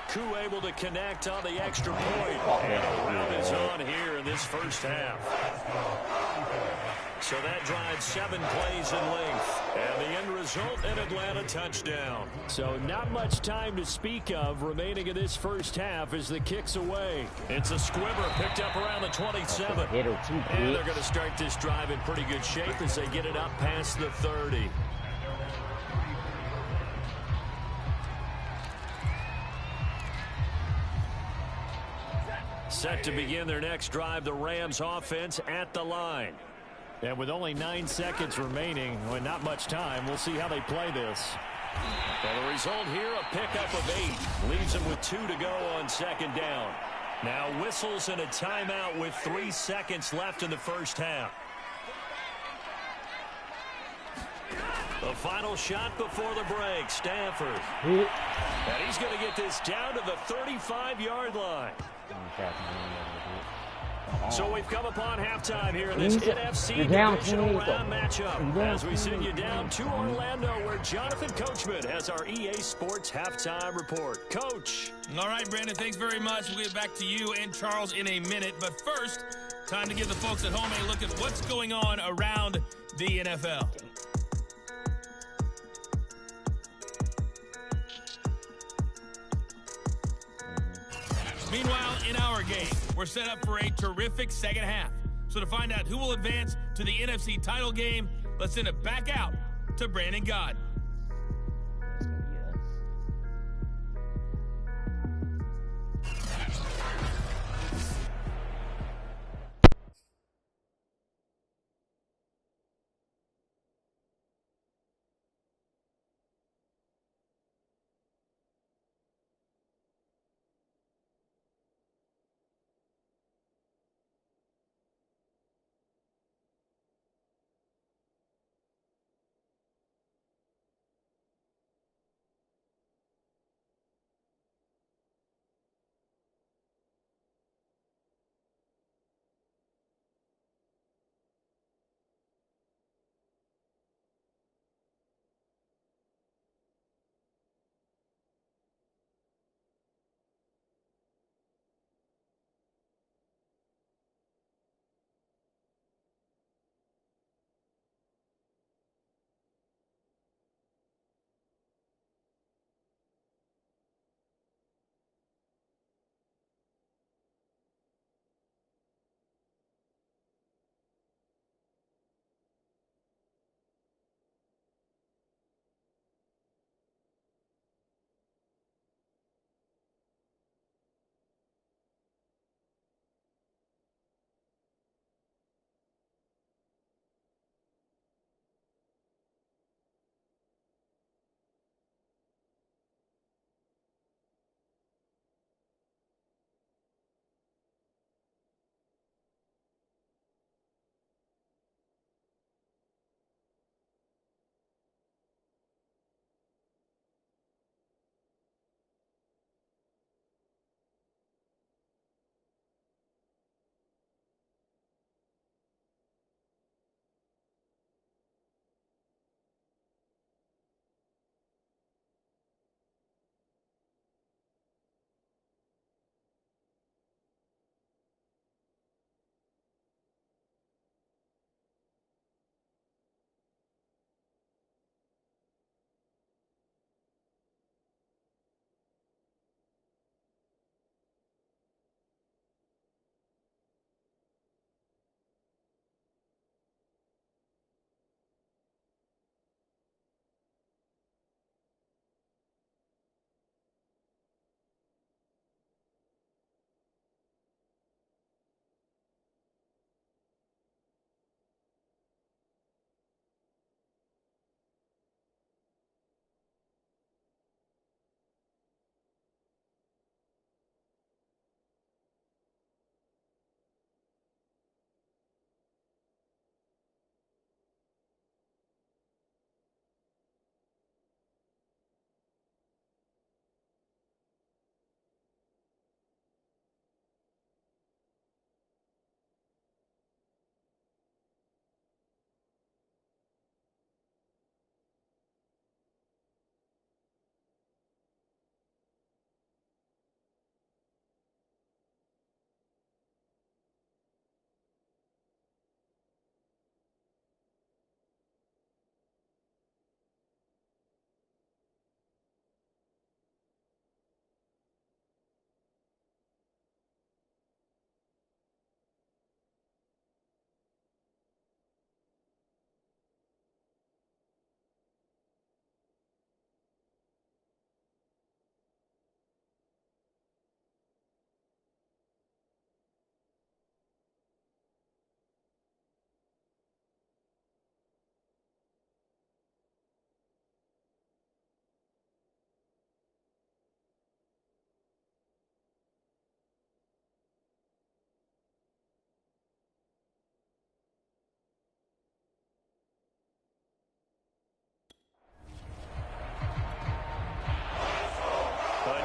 Koo able to connect on the extra point. And a run is on here in this first half. So that drives 7 plays in length. And the end result, an Atlanta touchdown. So not much time to speak of remaining in this first half as the kick's away. It's a squibber picked up around the 27. And they're going to start this drive in pretty good shape as they get it up past the 30. Set to begin their next drive, the Rams offense at the line. And with only 9 seconds remaining, well, not much time, we'll see how they play this. Well, the result here, a pickup of 8. Leaves them with 2 to go on second down. Now whistles and a timeout with 3 seconds left in the first half. The final shot before the break, Stafford. And he's going to get this down to the 35-yard line. So we've come upon halftime here in this NFC Divisional Round matchup as we send you down to Orlando where Jonathan Coachman has our EA Sports Halftime Report. Coach. All right, Brandon, thanks very much. We'll get back to you and Charles in a minute. But first, time to give the folks at home a look at what's going on around the NFL. Meanwhile, in our game, we're set up for a terrific second half. So to find out who will advance to the NFC title game, let's send it back out to Brandon God.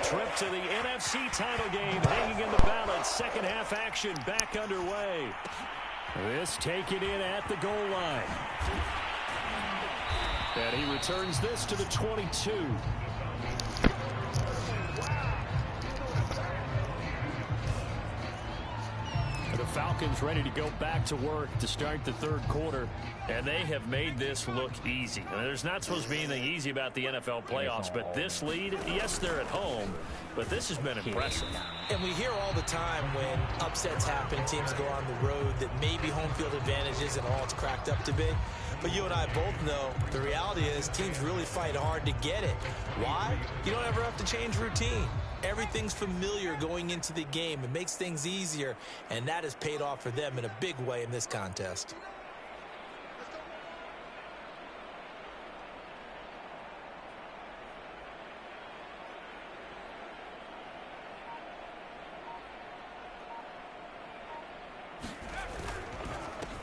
Trip to the NFC title game hanging in the balance. Second half action back underway. This taken in at the goal line. And he returns this to the 22. The Falcons ready to go back to work to start the third quarter. And they have made this look easy. I mean, there's not supposed to be anything easy about the NFL playoffs, but this lead, yes, they're at home, but this has been impressive. And we hear all the time when upsets happen, teams go on the road, that maybe home field advantage isn't all it's cracked up to be. But you and I both know the reality is teams really fight hard to get it. Why? You don't ever have to change routine. Everything's familiar going into the game. It makes things easier, and that has paid off for them in a big way in this contest.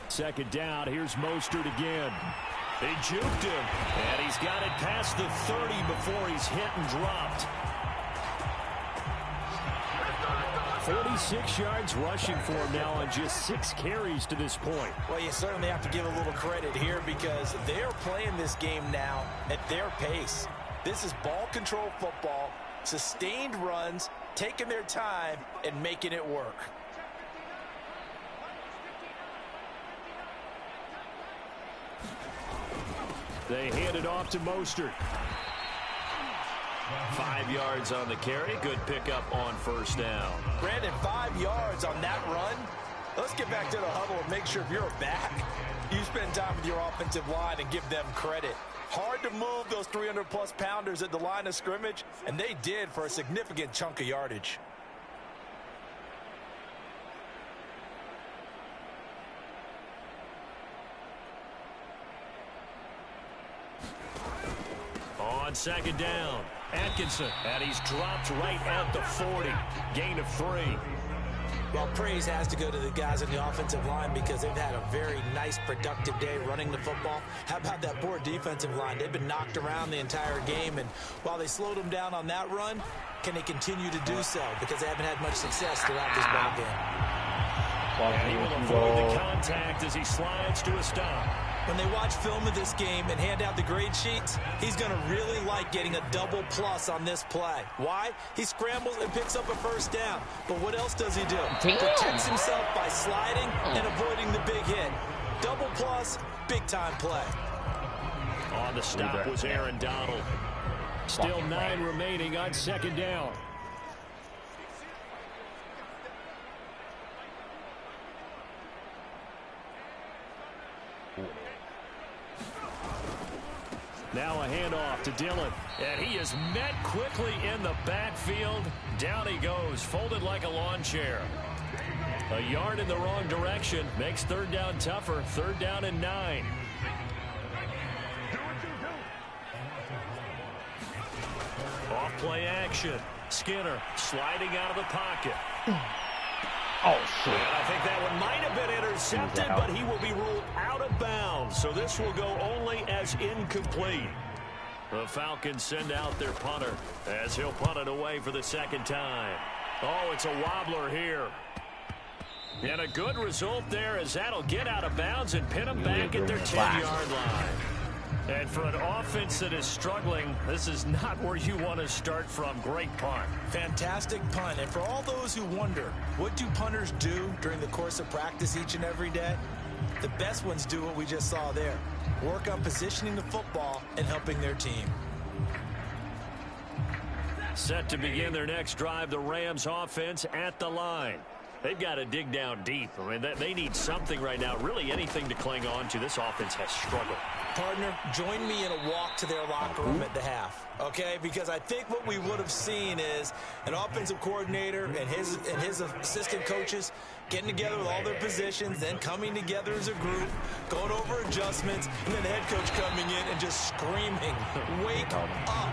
Second down, here's Mostert again. They juked him, and he's got it past the 30 before he's hit and dropped. 46 yards rushing for him now on just 6 carries to this point. Well, you certainly have to give a little credit here because they're playing this game now at their pace. This is ball control football, sustained runs, taking their time, and making it work. They hand it off to Mostert. 5 yards on the carry. Good pickup on first down. Brandon, 5 yards on that run. Let's get back to the huddle and make sure if you're a back, you spend time with your offensive line and give them credit. Hard to move those 300-plus pounders at the line of scrimmage, and they did for a significant chunk of yardage. On second down, Atkinson, and he's dropped right at the 40. Gain of 3. Well, praise has to go to the guys on the offensive line because they've had a very nice, productive day running the football. How about that poor defensive line? They've been knocked around the entire game, and while they slowed them down on that run, can they continue to do so? Because they haven't had much success throughout this ball game. And he will avoid the contact as he slides to a stop. When they watch film of this game and hand out the grade sheets, he's going to really like getting a double plus on this play. Why? He scrambles and picks up a first down. But what else does he do? Protects himself by sliding and avoiding the big hit. Double plus, big-time play. On the stop was Aaron Donald. Still 9 remaining on second down. Now a handoff to Dillon. And he is met quickly in the backfield. Down he goes, folded like a lawn chair. A yard in the wrong direction makes third down tougher. Third down and 9. Off play action. Skinner sliding out of the pocket. Oh, shit. And I think that one might have been intercepted, but he will be ruled out of bounds. So this will go only as incomplete. The Falcons send out their punter as he'll punt it away for the second time. Oh, it's a wobbler here. And a good result there as that'll get out of bounds and pin them back at their 10-yard line. And for an offense that is struggling, this is not where you want to start from. Great punt. Fantastic punt. And for all those who wonder, what do punters do during the course of practice each and every day? The best ones do what we just saw there. Work on positioning the football and helping their team. Set to begin their next drive, the Rams offense at the line. They've got to dig down deep. I mean, they need something right now, really anything to cling on to. This offense has struggled. Partner, join me in a walk to their locker room at the half, okay? Because I think what we would have seen is an offensive coordinator and his assistant coaches getting together with all their positions, then coming together as a group, going over adjustments, and then the head coach coming in and just screaming, wake up.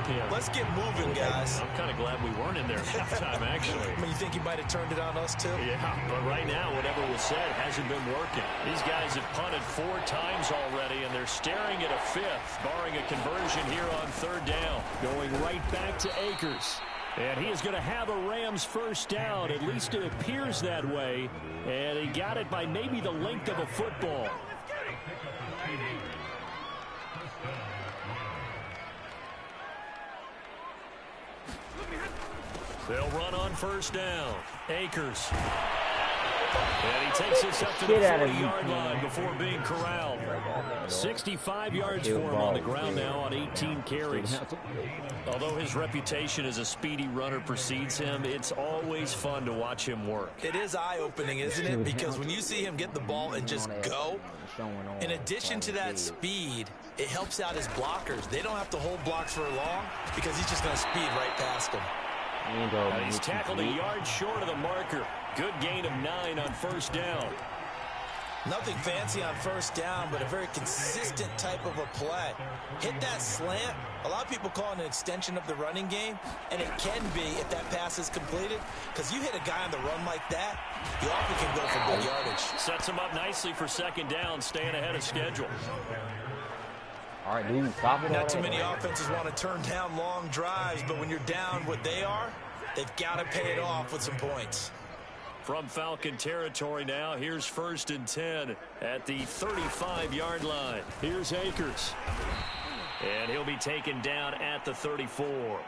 Yeah. Let's get moving, guys. I'm kind of glad we weren't in there at halftime, actually. I mean, you think he might have turned it on us, too? Yeah, but right now, whatever was said hasn't been working. These guys have punted 4 times already, and they're staring at a 5th, barring a conversion here on third down. Going right back to Akers. And he is going to have a Rams first down. At least it appears that way. And he got it by maybe the length of a football. They'll run on first down. Akers. And he takes us up to the 40-yard line before being corralled. 65 yards for him on the ground now on 18 carries. Although his reputation as a speedy runner precedes him, it's always fun to watch him work. It is eye-opening, isn't it? Because when you see him get the ball and just go, in addition to that speed, it helps out his blockers. They don't have to hold blocks for long because he's just going to speed right past them. And he's tackled a yard short of the marker. Good gain of 9 on first down. Nothing fancy on first down, but a very consistent type of a play. Hit that slant. A lot of people call it an extension of the running game, and it can be if that pass is completed, because you hit a guy on the run like that, you often can go for good yardage. Sets him up nicely for second down, staying ahead of schedule. All right, dude, stop it. Not too many offenses want to turn down long drives, but when you're down what they are, they've got to pay it off with some points. From Falcon territory now, here's 1st and 10 at the 35-yard line. Here's Akers. And he'll be taken down at the 34.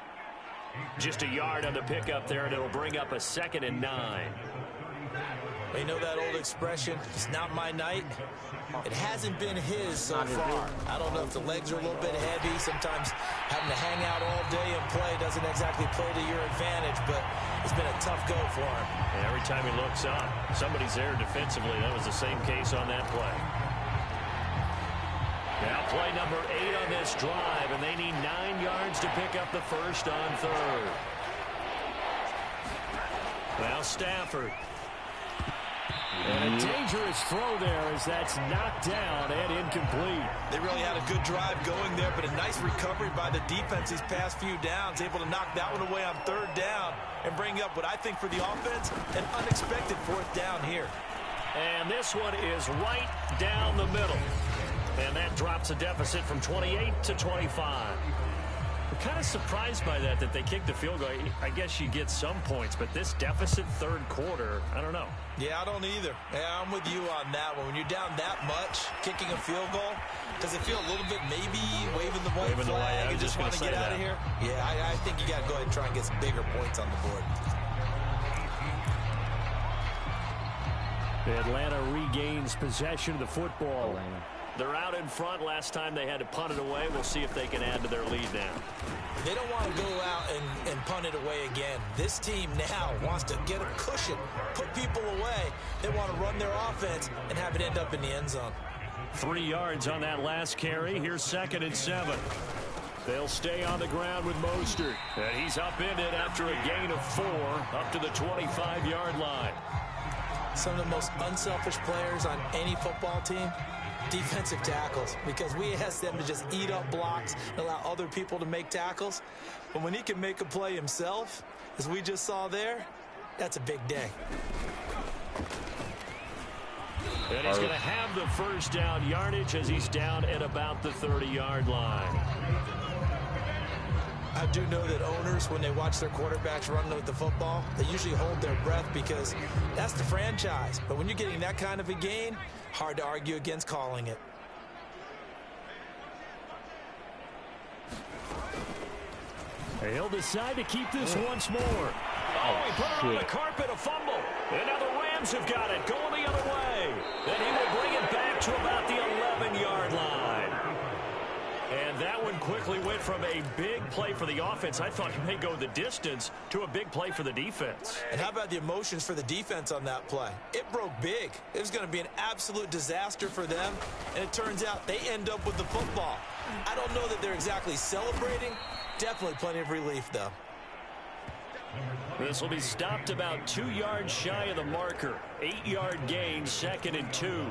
Just a yard on the pickup there, and it'll bring up a 2nd and 9. You know that old expression, it's not my night? It hasn't been his so far. I don't know if the legs are a little bit heavy. Sometimes having to hang out all day and play doesn't exactly play to your advantage, but it's been a tough go for him. And every time he looks up, somebody's there defensively. That was the same case on that play. Now play number 8 on this drive, and they need 9 yards to pick up the first on 3rd. Now Stafford. And a dangerous throw there as that's knocked down and incomplete. They really had a good drive going there, but a nice recovery by the defense these past few downs, able to knock that one away on 3rd down and bring up what I think for the offense, an unexpected 4th down here. And this one is right down the middle. And that drops a deficit from 28 to 25. I'm kind of surprised by that they kicked the field goal. I guess you get some points, but this deficit 3rd quarter, I don't know. Yeah, I don't either. Yeah, I'm with you on that one. When you're down that much, kicking a field goal, does it feel a little bit maybe waving the white flag and just want to get out of here? Yeah, I think you got to go ahead and try and get some bigger points on the board. Atlanta regains possession of the football. They're out in front. Last time they had to punt it away. We'll see if they can add to their lead now. They don't want to go out and punt it away again. This team now wants to get a cushion, put people away. They want to run their offense and have it end up in the end zone. 3 yards on that last carry. Here's 2nd and 7. They'll stay on the ground with Mostert. And he's upended after a gain of 4 up to the 25-yard line. Some of the most unselfish players on any football team, defensive tackles, because we ask them to just eat up blocks and allow other people to make tackles. But when he can make a play himself, as we just saw there, that's a big day. And he's going to have the first down yardage as he's down at about the 30-yard line. I do know that owners, when they watch their quarterbacks run with the football, they usually hold their breath because that's the franchise. But when you're getting that kind of a gain, hard to argue against calling it. He'll decide to keep this once more. Oh, he put it on the carpet, a fumble. And now the Rams have got it, going the other way. Then he will bring it back to about the 11-yard line. And that one quickly went from a big play for the offense, I thought he may go the distance, to a big play for the defense. And how about the emotions for the defense on that play? It broke big. It was going to be an absolute disaster for them, and it turns out they end up with the football. I don't know that they're exactly celebrating. Definitely plenty of relief, though. This will be stopped about 2 yards shy of the marker. 8-yard gain, 2nd and 2.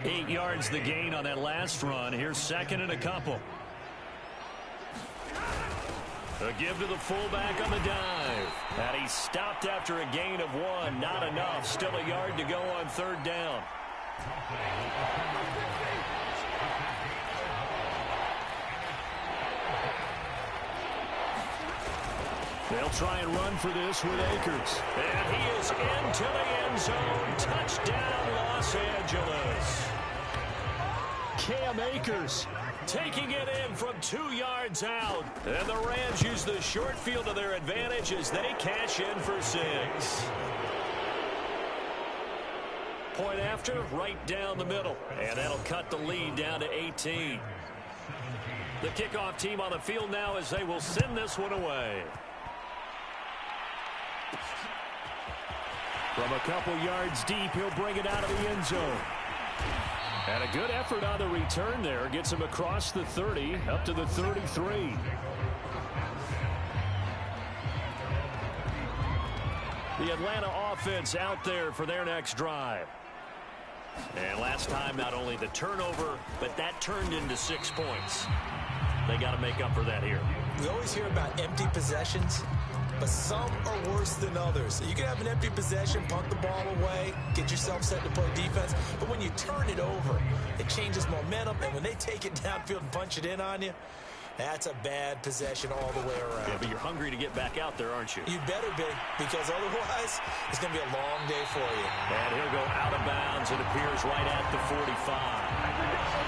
8 yards the gain on that last run. Here's 2nd and a couple. A give to the fullback on the dive. And he stopped after a gain of 1. Not enough. Still a yard to go on 3rd down. They'll try and run for this with Akers. And he is into the end zone. Touchdown, Los Angeles. Cam Akers taking it in from 2 yards out. And the Rams use the short field to their advantage as they cash in for 6. Point after, right down the middle. And that'll cut the lead down to 18. The kickoff team on the field now as they will send this one away. From a couple yards deep, he'll bring it out of the end zone. And a good effort on the return there. Gets him across the 30, up to the 33. The Atlanta offense out there for their next drive. And last time, not only the turnover, but that turned into 6 points. They got to make up for that here. We always hear about empty possessions, but some are worse than others. You can have an empty possession, punt the ball away, get yourself set to play defense, but when you turn it over, it changes momentum, and when they take it downfield and punch it in on you, that's a bad possession all the way around. Yeah, but you're hungry to get back out there, aren't you? You better be, because otherwise, it's going to be a long day for you. And he'll go out of bounds, it appears, right at the 45.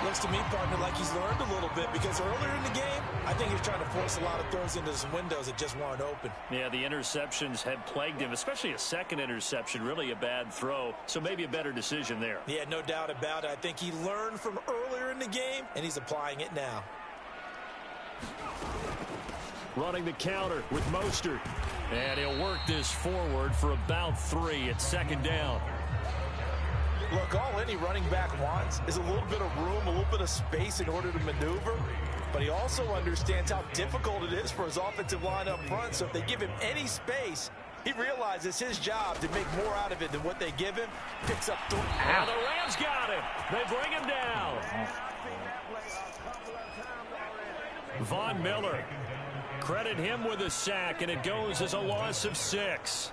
Looks to me, partner, like he's learned a little bit, because earlier in the game, I think he was trying to force a lot of throws into some windows that just weren't open. Yeah, the interceptions had plagued him, especially a second interception, really a bad throw, so maybe a better decision there. Yeah, no doubt about it. I think he learned from earlier in the game, and he's applying it now. Running the counter with Mostert. And he'll work this forward for about 3 at second down. Look, all any running back wants is a little bit of room, a little bit of space in order to maneuver. But he also understands how difficult it is for his offensive line up front. So if they give him any space, he realizes his job to make more out of it than what they give him. Picks up 3. And the Rams got him. They bring him down. Von Miller. Credit him with a sack, and it goes as a loss of 6.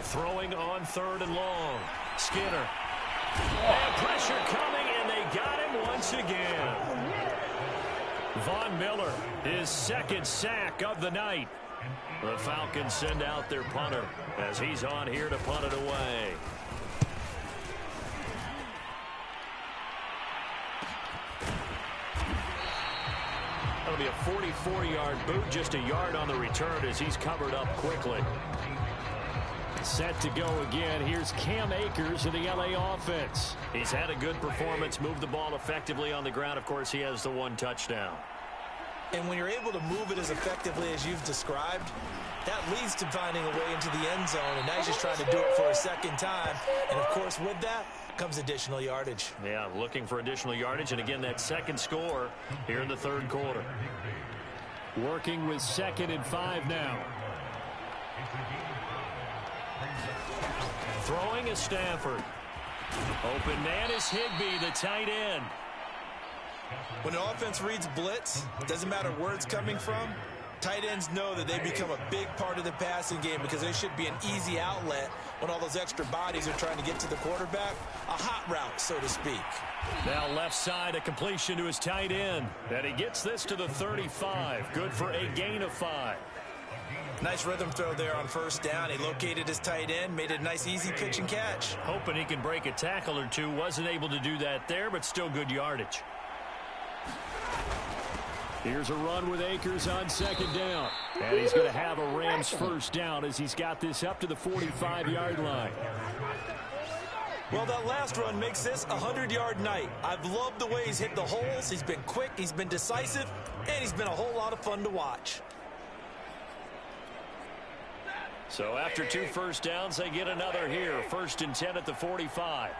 Throwing on 3rd and long. Skinner. And pressure coming, and they got him once again. Von Miller, his 2nd sack of the night. The Falcons send out their punter as he's on here to punt it away. That'll be a 44-yard boot, just a yard on the return as he's covered up quickly. Set to go again. Here's Cam Akers of the LA offense. He's had a good performance, moved the ball effectively on the ground. Of course, he has the 1 touchdown. And when you're able to move it as effectively as you've described, that leads to finding a way into the end zone, and now he's just trying to do it for a 2nd time. And, of course, with that comes additional yardage. Yeah, looking for additional yardage, and again, that 2nd score here in the 3rd quarter. Working with 2nd and 5 now. Throwing is Stafford. Open man is Higbee, the tight end. When an offense reads blitz, doesn't matter where it's coming from, tight ends know that they become a big part of the passing game because they should be an easy outlet when all those extra bodies are trying to get to the quarterback. A hot route, so to speak. Now left side, a completion to his tight end. And he gets this to the 35. Good for a gain of 5. Nice rhythm throw there on 1st down. He located his tight end, made it a nice easy pitch and catch. Hoping he can break a tackle or two. Wasn't able to do that there, but still good yardage. Here's a run with Akers on 2nd down. And he's going to have a Rams 1st down as he's got this up to the 45-yard line. Well, that last run makes this a 100-yard night. I've loved the way he's hit the holes. He's been quick, he's been decisive, and he's been a whole lot of fun to watch. So after 2 first downs, they get another here. 1st and 10 at the 45.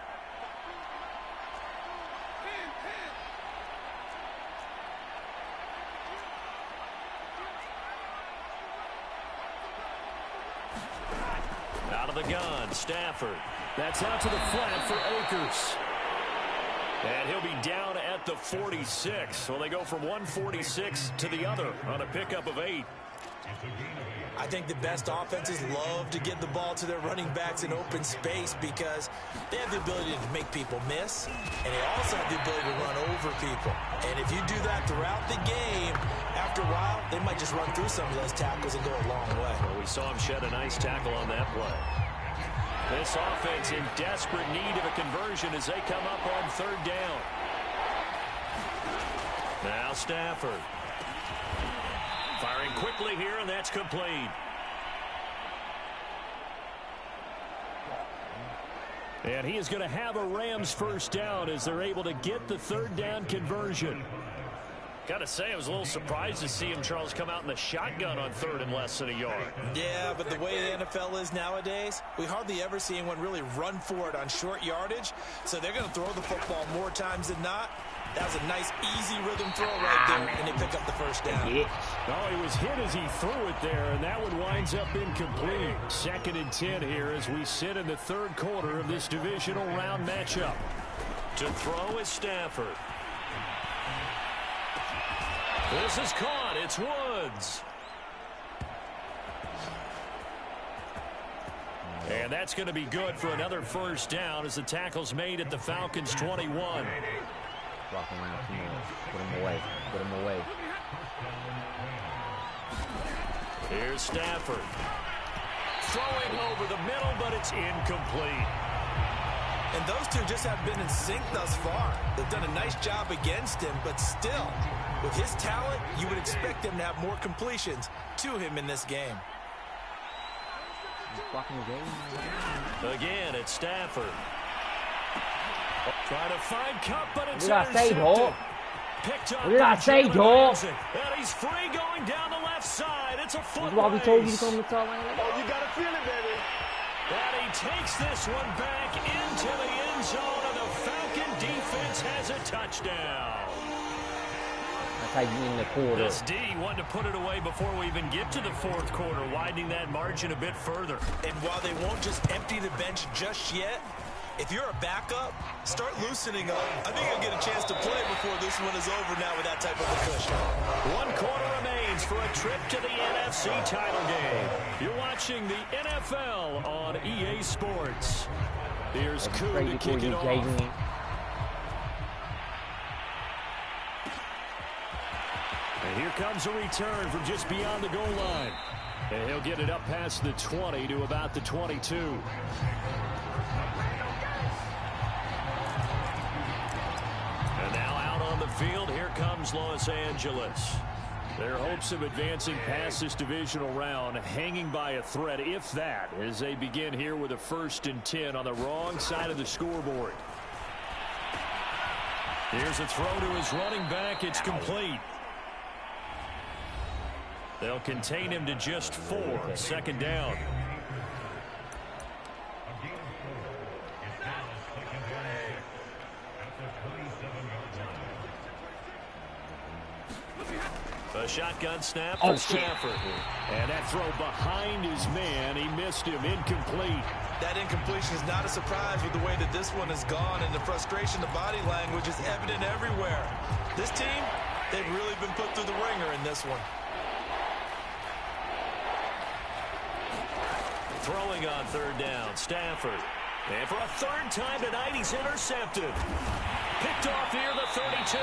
Out of the gun, Stafford. That's out to the flat for Akers. And he'll be down at the 46. So they go from 146 to the other on a pickup of 8. I think the best offenses love to give the ball to their running backs in open space because they have the ability to make people miss, and they also have the ability to run over people. And if you do that throughout the game, after a while, they might just run through some of those tackles and go a long way. Well, we saw him shed a nice tackle on that play. This offense in desperate need of a conversion as they come up on third down. Now Stafford. Firing quickly here, and that's complete. And he is going to have a Rams first down as they're able to get the third down conversion. Got to say, I was a little surprised to see him, Charles, come out in the shotgun on third and less than a yard. Yeah, but the way the NFL is nowadays, we hardly ever see anyone really run for it on short yardage. So they're going to throw the football more times than not. That was a nice, easy rhythm throw right there, and they pick up the first down. Oh, he was hit as he threw it there, and that one winds up incomplete. 2nd and 10 here as we sit in the third quarter of this divisional round matchup. To throw is Stafford. This is caught. It's Woods. And that's going to be good for another first down as the tackle's made at the Falcons' 21. Walking around too much. Put him away. Put him away. Here's Stafford. Throwing over the middle, but it's incomplete. And those two just have been in sync thus far. They've done a nice job against him, but still, with his talent, you would expect him to have more completions to him in this game. Again, it's Stafford. Trying to find Cup, but it's intercepted. Picked up. What did I say, dog? And he's free going down the left side. It's a foot This is why we told you to race. come to Tuclanta. Oh, you got to feel it, baby. And he takes this one back into the end zone, and the Falcon defense has a touchdown. That's how you in the quarter. This D wanted to put it away before we even get to the fourth quarter, widening that margin a bit further. And while they won't just empty the bench just yet, if you're a backup, start loosening up. I think you'll get a chance to play before this one is over now with that type of a cushion. 1 quarter remains for a trip to the NFC title game. You're watching the NFL on EA Sports. Here's Koo to kick it off. And here comes a return from just beyond the goal line. And he'll get it up past the 20 to about the 22. And now out on the field, here comes Los Angeles. Their hopes of advancing past this divisional round hanging by a thread, if that, as they begin here with a 1st and 10 on the wrong side of the scoreboard. Here's a throw to his running back. It's complete. They'll contain him to just 4. 2nd down. A shotgun snap for Stafford. And that throw behind his man. He missed him. Incomplete. That incompletion is not a surprise with the way that this one has gone, and the frustration, the body language is evident everywhere. This team, they've really been put through the ringer in this one. Throwing on 3rd down, Stafford. And for a 3rd time tonight, he's intercepted. Picked off near the 32.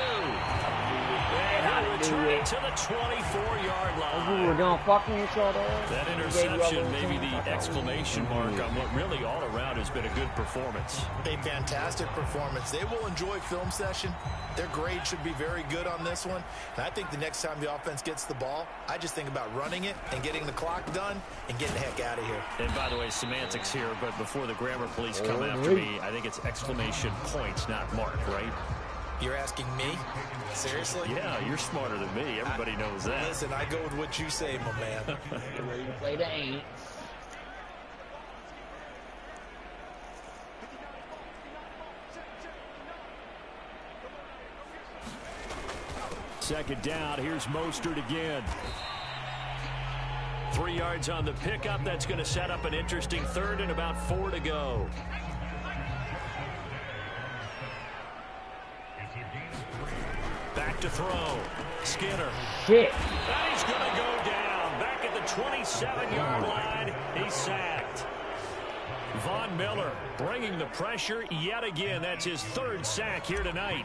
And he'll return it to the 24-yard line. We were done fucking with y'all, dog. That interception, maybe the exclamation mark on what really all around has been a good performance. A fantastic performance. They will enjoy film session. Their grade should be very good on this one. And I think the next time the offense gets the ball, I just think about running it and getting the clock done and getting the heck out of here. And by the way, semantics here, but before the grammar police come after me, I think it's exclamation points, not mark, right? You're asking me? Seriously? Yeah, you're smarter than me. Everybody knows that. Listen, I go with what you say, my man. Ready to play the Aints. Second down, here's Mostert again. 3 yards on the pickup. That's going to set up an interesting 3rd and about 4 to go. Back to throw. Skinner. Shit. And he's going to go down. Back at the 7-yard line. He's sacked. Von Miller bringing the pressure yet again. That's his 3rd sack here tonight.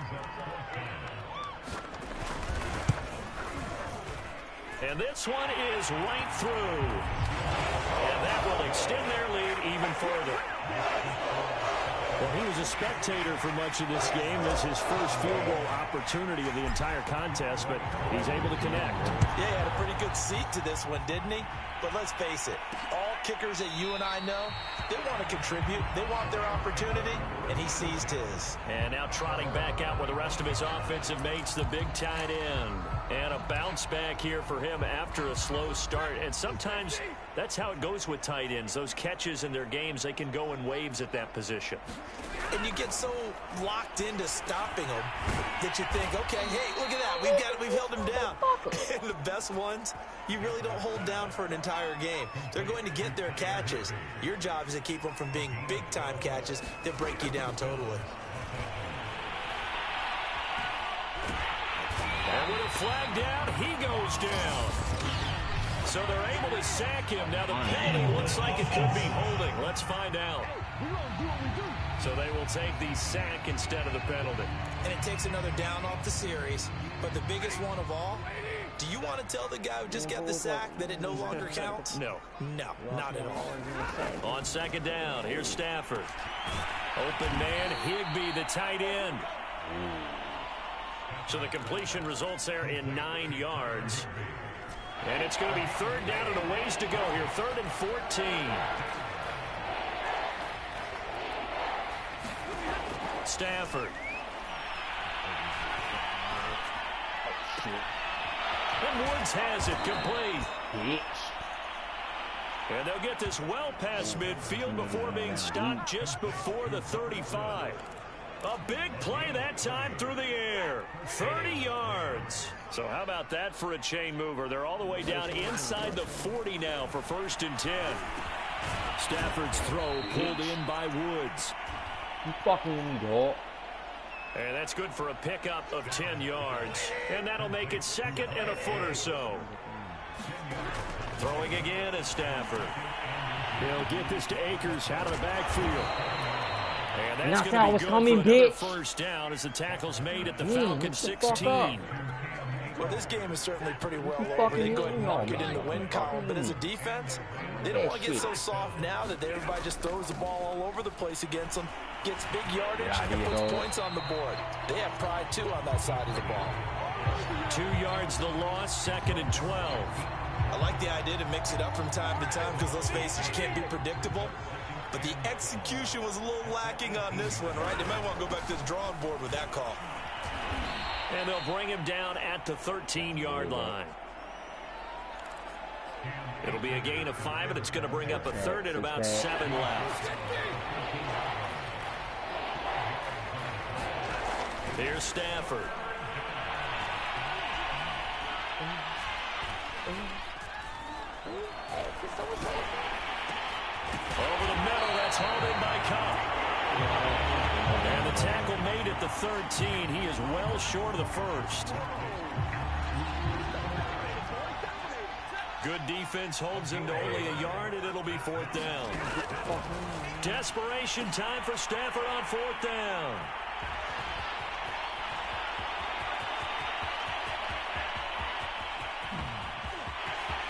And this one is right through. And that will extend their lead even further. Well, he was a spectator for much of this game. This is his first field goal opportunity of the entire contest, but he's able to connect. Yeah, he had a pretty good seat to this one, didn't he? But let's face it, all kickers that you and I know, they want to contribute. They want their opportunity, and he seized his. And now trotting back out with the rest of his offensive mates, the big tight end. And a bounce back here for him after a slow start. And sometimes that's how it goes with tight ends. Those catches in their games, they can go in waves at that position. And you get so locked into stopping them that you think, okay, hey, look at that. We've held him down. And the best ones, you really don't hold down for an entire game. They're going to get their catches. Your job is to keep them from being big-time catches that break you down totally. And with a flag down, he goes down. So they're able to sack him. Now the penalty looks like it could be holding. Let's find out. So they will take the sack instead of the penalty. And it takes another down off the series. But the biggest one of all, do you want to tell the guy who just got the sack that it no longer counts? No. No, not at all. On 2nd down, here's Stafford. Open man, Higbee, the tight end. So the completion results there in 9 yards. And it's going to be 3rd down and a ways to go here. 3rd and 14. Stafford. And Woods has it complete. And they'll get this well past midfield before being stopped just before the 35. A big play that time through the air. 30 yards. So how about that for a chain mover? They're all the way down inside the 40 now for 1st and 10. Stafford's throw pulled in by Woods. You fucking idiot. And that's good for a pickup of 10 yards. And that'll make it 2nd and a foot or so. Throwing again is Stafford. They'll get this to Akers out of the backfield. And that's going to be good coming, for another bitch. 1st down as the tackle's made at the Falcon 16. Well, this game is certainly pretty well over. They go ahead and mark it in the win column. But as a defense, they don't want to get so soft now that everybody just throws the ball all over the place against them, gets big yardage, and puts points on the board. They have pride, too, on that side of the ball. 2 yards the loss, 2nd and 12. I like the idea to mix it up from time to time because, let's face it, you can't be predictable. But the execution was a little lacking on this one, right? They might want to go back to the drawing board with that call. And they'll bring him down at the 13-yard line. It'll be a gain of 5, and it's going to bring up a 3rd and about 7 left. Here's Stafford. Over the middle, that's hauled in by Cobb. And the tackle made at the 13. He is well short of the 1st. Good defense holds him to only a yard, and it'll be 4th down. Desperation time for Stafford on 4th down.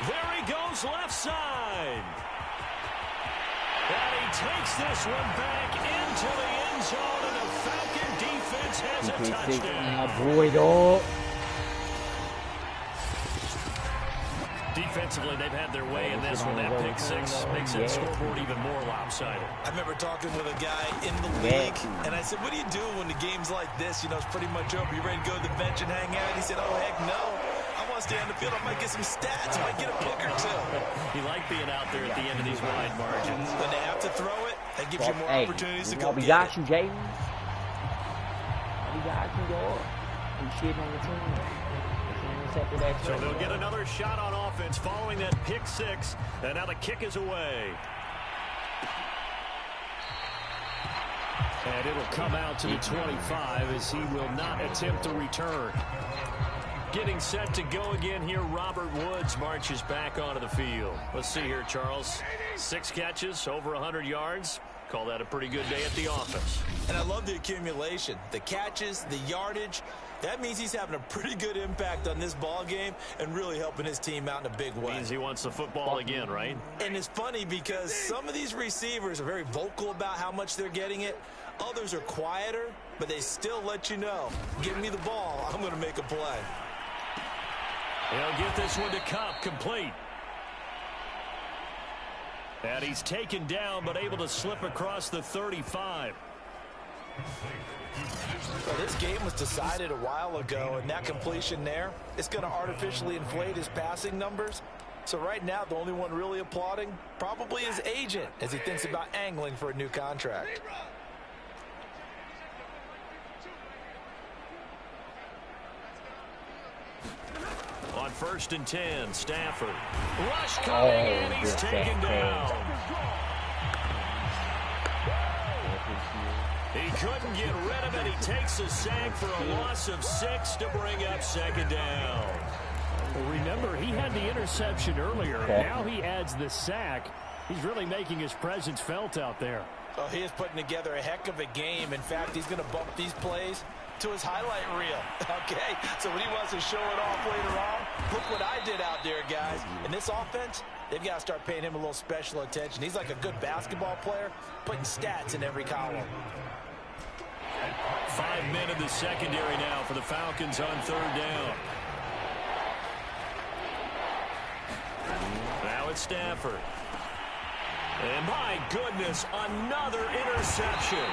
There he goes, left side. And he takes this one back into the end zone, and the Falcon defense has a touchdown. Defensively, they've had their way in this one. That pick 6 makes that scoreboard even more lopsided. I remember talking with a guy in the league, and I said, what do you do when the game's like this? You know, it's pretty much over. You ready to go to the bench and hang out? He said, oh, heck no. I want to stay on the field. I might get some stats. I might get a pick or two. You like being out there at the end of these wide margins. When they have to throw it, that gives you more opportunities to go We get got it. you, James. We got you, dog. We shitting on the team. So they'll get another shot on offense following that pick 6, and now the kick is away. And it'll come out to the 25 as he will not attempt to return. getting set to go again here. Robert Woods marches back onto the field. Let's see here, Charles. 6 catches, over 100 yards. Call that a pretty good day at the office. And I love the accumulation, the catches, the yardage. That means he's having a pretty good impact on this ball game and really helping his team out in a big way. Means he wants the football again, right? And it's funny because some of these receivers are very vocal about how much they're getting it. Others are quieter, but they still let you know, give me the ball, I'm going to make a play. He'll get this one to Cup, complete. And he's taken down, but able to slip across the 35. Well, this game was decided a while ago, and that completion there is going to artificially inflate his passing numbers. So right now, the only one really applauding probably his agent as he thinks about angling for a new contract. On 1st and 10, Stafford. Rush coming, and he's taken down. He couldn't get rid of it. He takes a sack for a loss of 6 to bring up 2nd down. Well, remember, he had the interception earlier. Now he adds the sack. He's really making his presence felt out there. Oh, he is putting together a heck of a game. In fact, he's going to bump these plays to his highlight reel. Okay, so when he wants to show it off later on, look what I did out there, guys. In this offense, they've got to start paying him a little special attention. He's like a good basketball player, putting stats in every column. 5 men in the secondary now for the Falcons on 3rd down. Now it's Stafford. And my goodness, another interception.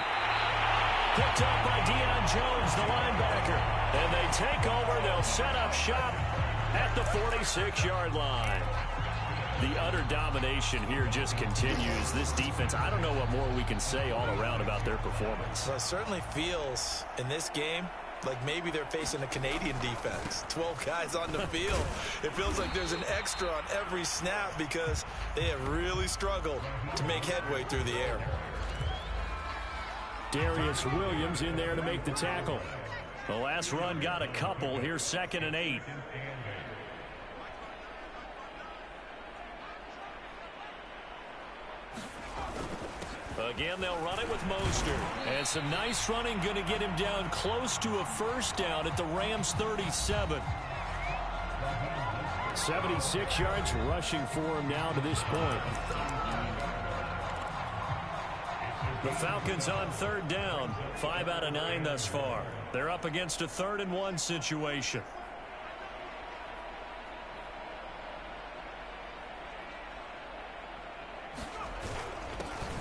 Picked up by Deion Jones, the linebacker. And they take over. They'll set up shop at the 46-yard line. The utter domination here just continues. This defense, I don't know what more we can say all around about their performance. Well, it certainly feels in this game like maybe they're facing a Canadian defense. 12 guys on the field. It feels like there's an extra on every snap because they have really struggled to make headway through the air. Darius Williams in there to make the tackle. The last run got a couple. Here's 2nd and 8. Again, they'll run it with Mostert. And some nice running, going to get him down close to a 1st down at the Rams 37. 76 yards rushing for him now to this point. The Falcons on 3rd down. 5 out of 9 thus far. They're up against a 3rd and 1 situation.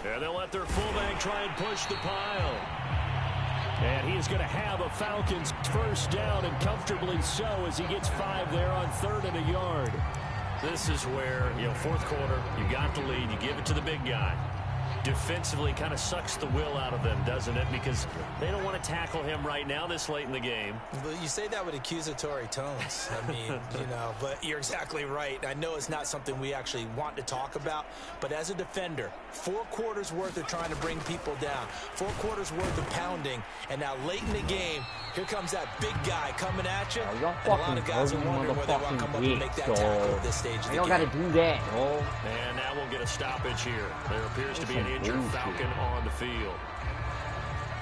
And they'll let their fullback try and push the pile. And he's going to have a Falcons 1st down, and comfortably so, as he gets 5 there on 3rd and a yard. This is where, 4th quarter, you got the lead, you give it to the big guy. Defensively kind of sucks the will out of them, doesn't it? Because they don't want to tackle him right now this late in the game. Well, you say that with accusatory tones. I mean, but you're exactly right. I know it's not something we actually want to talk about, but as a defender, 4 quarters worth of trying to bring people down, 4 quarters worth of pounding, and now late in the game, here comes that big guy coming at you. And a lot of guys are wondering whether they want to come up and make that tackle at this stage of the game. Y'all got to do that, And now we'll get a stoppage here. There appears to be an injured Falcon on the field.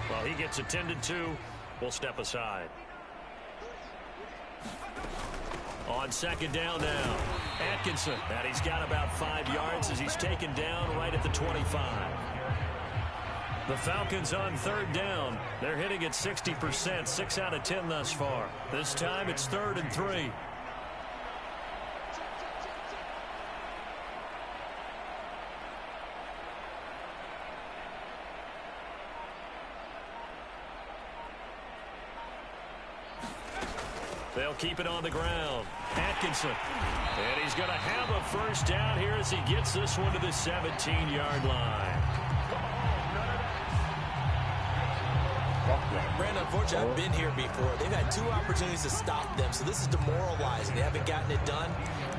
Well, he gets attended to. We'll step aside. On 2nd down now, Atkinson. And he's got about 5 yards as he's taken down right at the 25. The Falcons on 3rd down. They're hitting at 60%, 6 out of 10 thus far. This time it's 3rd and 3. They'll keep it on the ground. Atkinson. And he's going to have a 1st down here as he gets this one to the 17-yard line. Brandon, unfortunately, I've been here before. They've had 2 opportunities to stop them, so this is demoralizing. They haven't gotten it done.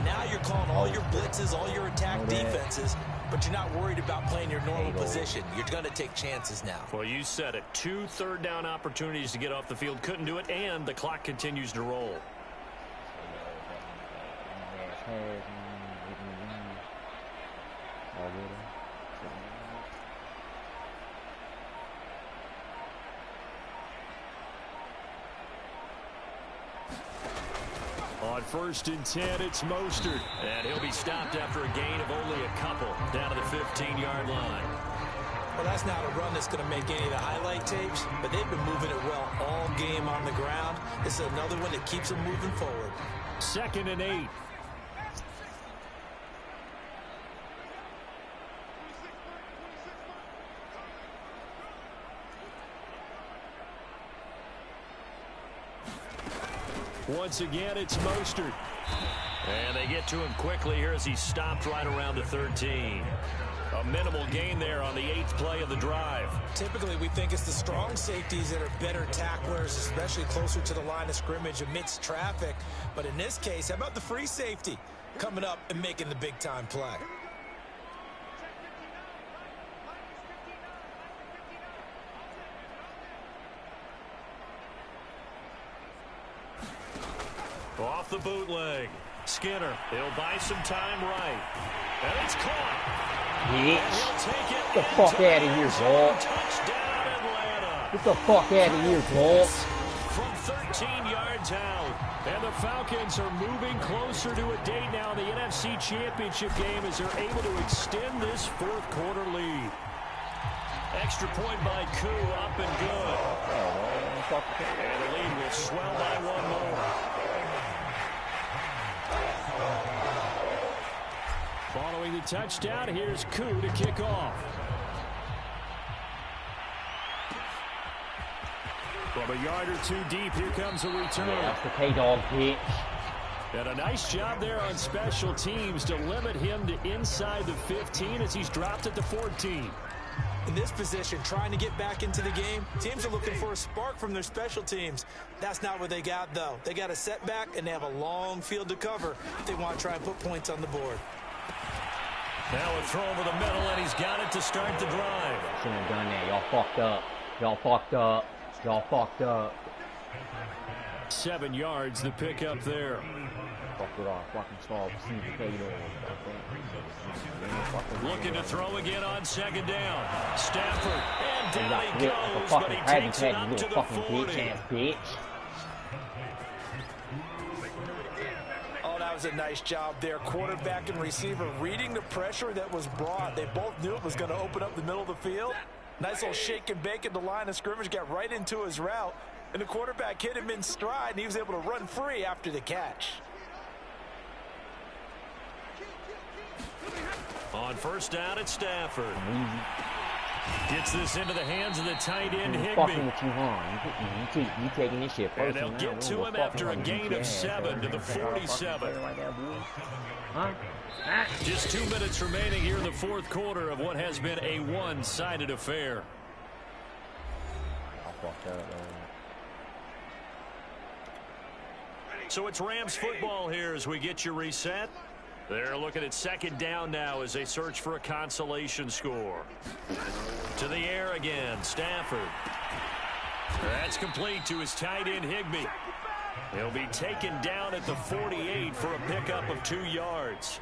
Now you're calling all your blitzes, all your attack defenses, but you're not worried about playing your normal position. You're going to take chances now. Well, you said it. 2 third down opportunities to get off the field. Couldn't do it, and the clock continues to roll. pass and get in the game already. On 1st and 10, it's Mostert. And he'll be stopped after a gain of only a couple down to the 15-yard line. Well, that's not a run that's going to make any of the highlight tapes, but they've been moving it well all game on the ground. This is another one that keeps them moving forward. 2nd and 8. Once again, it's Mostert. And they get to him quickly here as he's stopped right around the 13. A minimal gain there on the 8th play of the drive. Typically, we think it's the strong safeties that are better tacklers, especially closer to the line of scrimmage amidst traffic. But in this case, how about the free safety coming up and making the big-time play? Off the bootleg. Skinner, he'll buy some time right. And it's caught. Get the fuck out of here, dog. Touchdown, Atlanta. Get the fuck out of here, dog. From 13 yards out. And the Falcons are moving closer to a date now in the NFC Championship game as they're able to extend this 4th quarter lead. Extra point by Koo, up and good. And the lead will swell by one more. Following the touchdown, here's Koo to kick off. From a yard or two deep, here comes a return. That's the K-Dog pitch. And a nice job there on special teams to limit him to inside the 15 as he's dropped at the 14. In this position, trying to get back into the game, teams are looking for a spark from their special teams. That's not what they got, though. They got a setback, and they have a long field to cover if they want to try and put points on the board. Now a throw over the middle, and he's got it to start the drive. Shouldn't have done that. Y'all fucked up. Y'all fucked up. Y'all fucked up. 7 yards, the pickup there. Fucked it off. Fucking small. Looking to throw again on 2nd down. Stafford, and down he goes, but he takes it up to the 40. Oh, that was a nice job there. Quarterback and receiver reading the pressure that was brought. They both knew it was going to open up the middle of the field. Nice little shake and bake at the line of scrimmage, got right into his route, and the quarterback hit him in stride, and he was able to run free after the catch. On 1st down, it's Stafford. Gets this into the hands of the tight end, Higbee. Fucking with you, huh? You taking this shit And personal. they'll get to him after a gain of 7 to the 47. Huh? Just 2 minutes remaining here in the 4th quarter of what has been a one-sided affair. So it's Rams football here as we get you reset. They're looking at 2nd down now as they search for a consolation score. To the air again, Stafford. That's complete to his tight end, Higbee. He'll be taken down at the 48 for a pickup of 2 yards.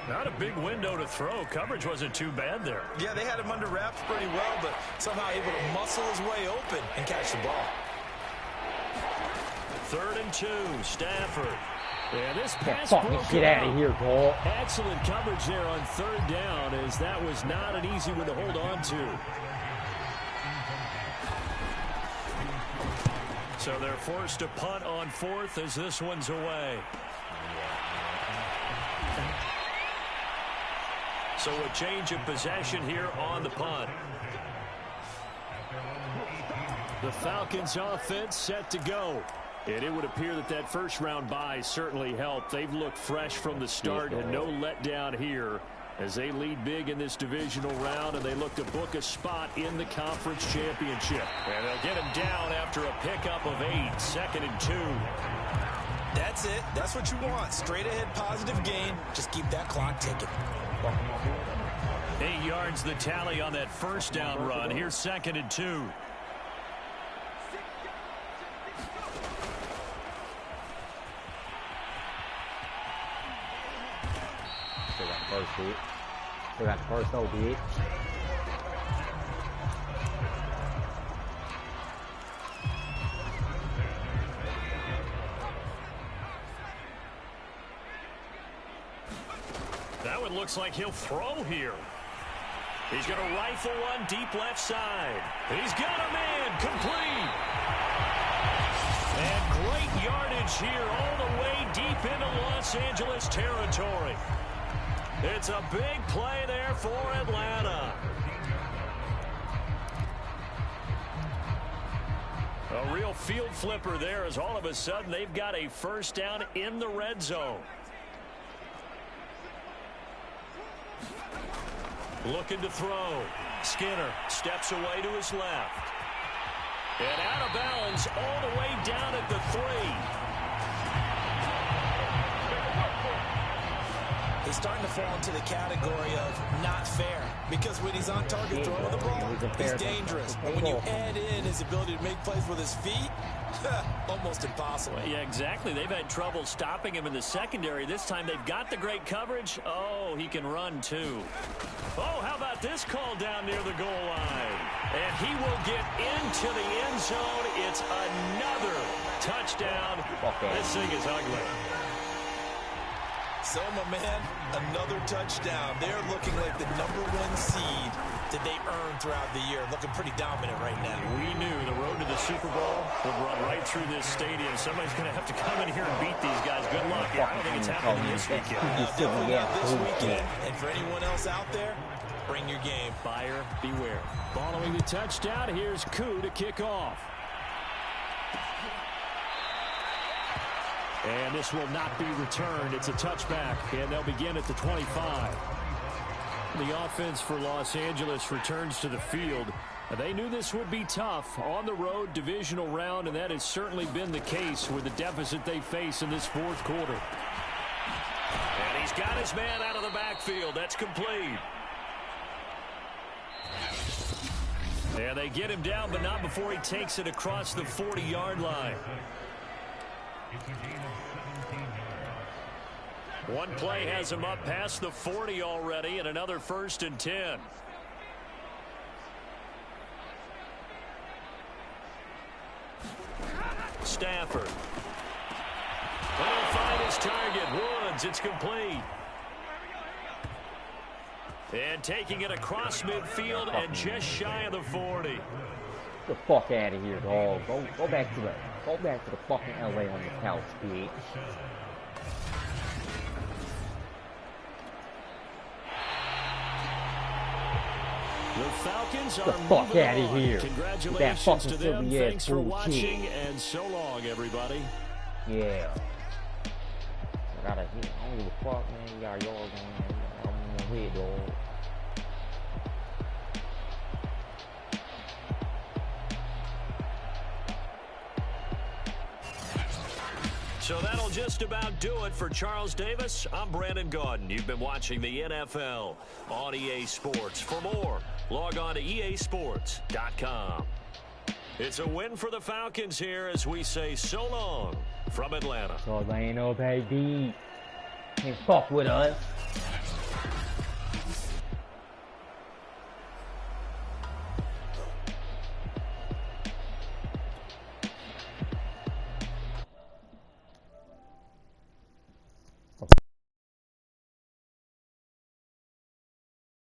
Not a big window to throw. Coverage wasn't too bad there. Yeah, they had him under wraps pretty well, but somehow able to muscle his way open and catch the ball. 3rd and 2, Stafford. Yeah, this pass get out of here, Paul. Excellent coverage there on 3rd down, as that was not an easy one to hold on to. So they're forced to punt on 4th as this one's away. So a change of possession here on the punt. The Falcons offense set to go. And it would appear that that first-round bye certainly helped. They've looked fresh from the start and no letdown here as they lead big in this divisional round, and they look to book a spot in the conference championship. And they'll get him down after a pickup of 8, 2nd and 2. That's it. That's what you want. Straight ahead positive gain. Just keep that clock ticking. 8 yards the tally on that 1st down run. Here's 2nd and 2. first hit. Still got the first though, bitch. That one looks like he'll throw here. He's going to rifle one deep left side. He's got a man complete. And great yardage here all the way deep into Los Angeles territory. It's a big play there for Atlanta. A real field flipper there as all of a sudden they've got a first down in the red zone. Looking to throw. Skinner steps away to his left. And out of bounds all the way down at the 3. He's starting to fall into the category of not fair, because when he's on target throwing the ball, he's dangerous. But when you add in his ability to make plays with his feet, almost impossible. Well, yeah, exactly. They've had trouble stopping him in the secondary. This time they've got the great coverage. Oh, he can run too. Oh, how about this call down near the goal line? And he will get into the end zone. It's another touchdown. This thing is ugly. So, my man, another touchdown. They're looking like the #1 seed that they earned throughout the year. Looking pretty dominant right now. We knew the road to the Super Bowl would run right through this stadium. Somebody's going to have to come in here and beat these guys. Good luck. Yeah, I don't think it's happening this weekend. Definitely not this weekend. And for anyone else out there, bring your game. Buyer beware. Following the touchdown, here's Koo to kick off. And this will not be returned. It's a touchback, and they'll begin at the 25. The offense for Los Angeles returns to the field. They knew this would be tough on the road, divisional round, and that has certainly been the case with the deficit they face in this fourth quarter. And he's got his man out of the backfield. That's complete. And they get him down, but not before he takes it across the 40-yard line. One play has him up past the 40 already, and another 1st and 10. Stafford. And he'll find his target, Woods. It's complete. And taking it across midfield and just shy of the 40. Get the fuck out of here, dog. Go back to the fucking LA on the couch, bitch. The Falcons are Get the fuck moving out of on. here. Congratulations to them. Thanks for bullshit. watching, and so long, everybody. Yeah. I gotta hit. I don't give a fuck, man. You got yours on. I'm gonna hit, dog. So that'll just about do it for Charles Davis. I'm Brandon Gaudin. You've been watching the NFL on EA Sports. For more, log on to easports.com. It's a win for the Falcons here as we say so long from Atlanta. So Atlanta, baby. Can't fuck with us.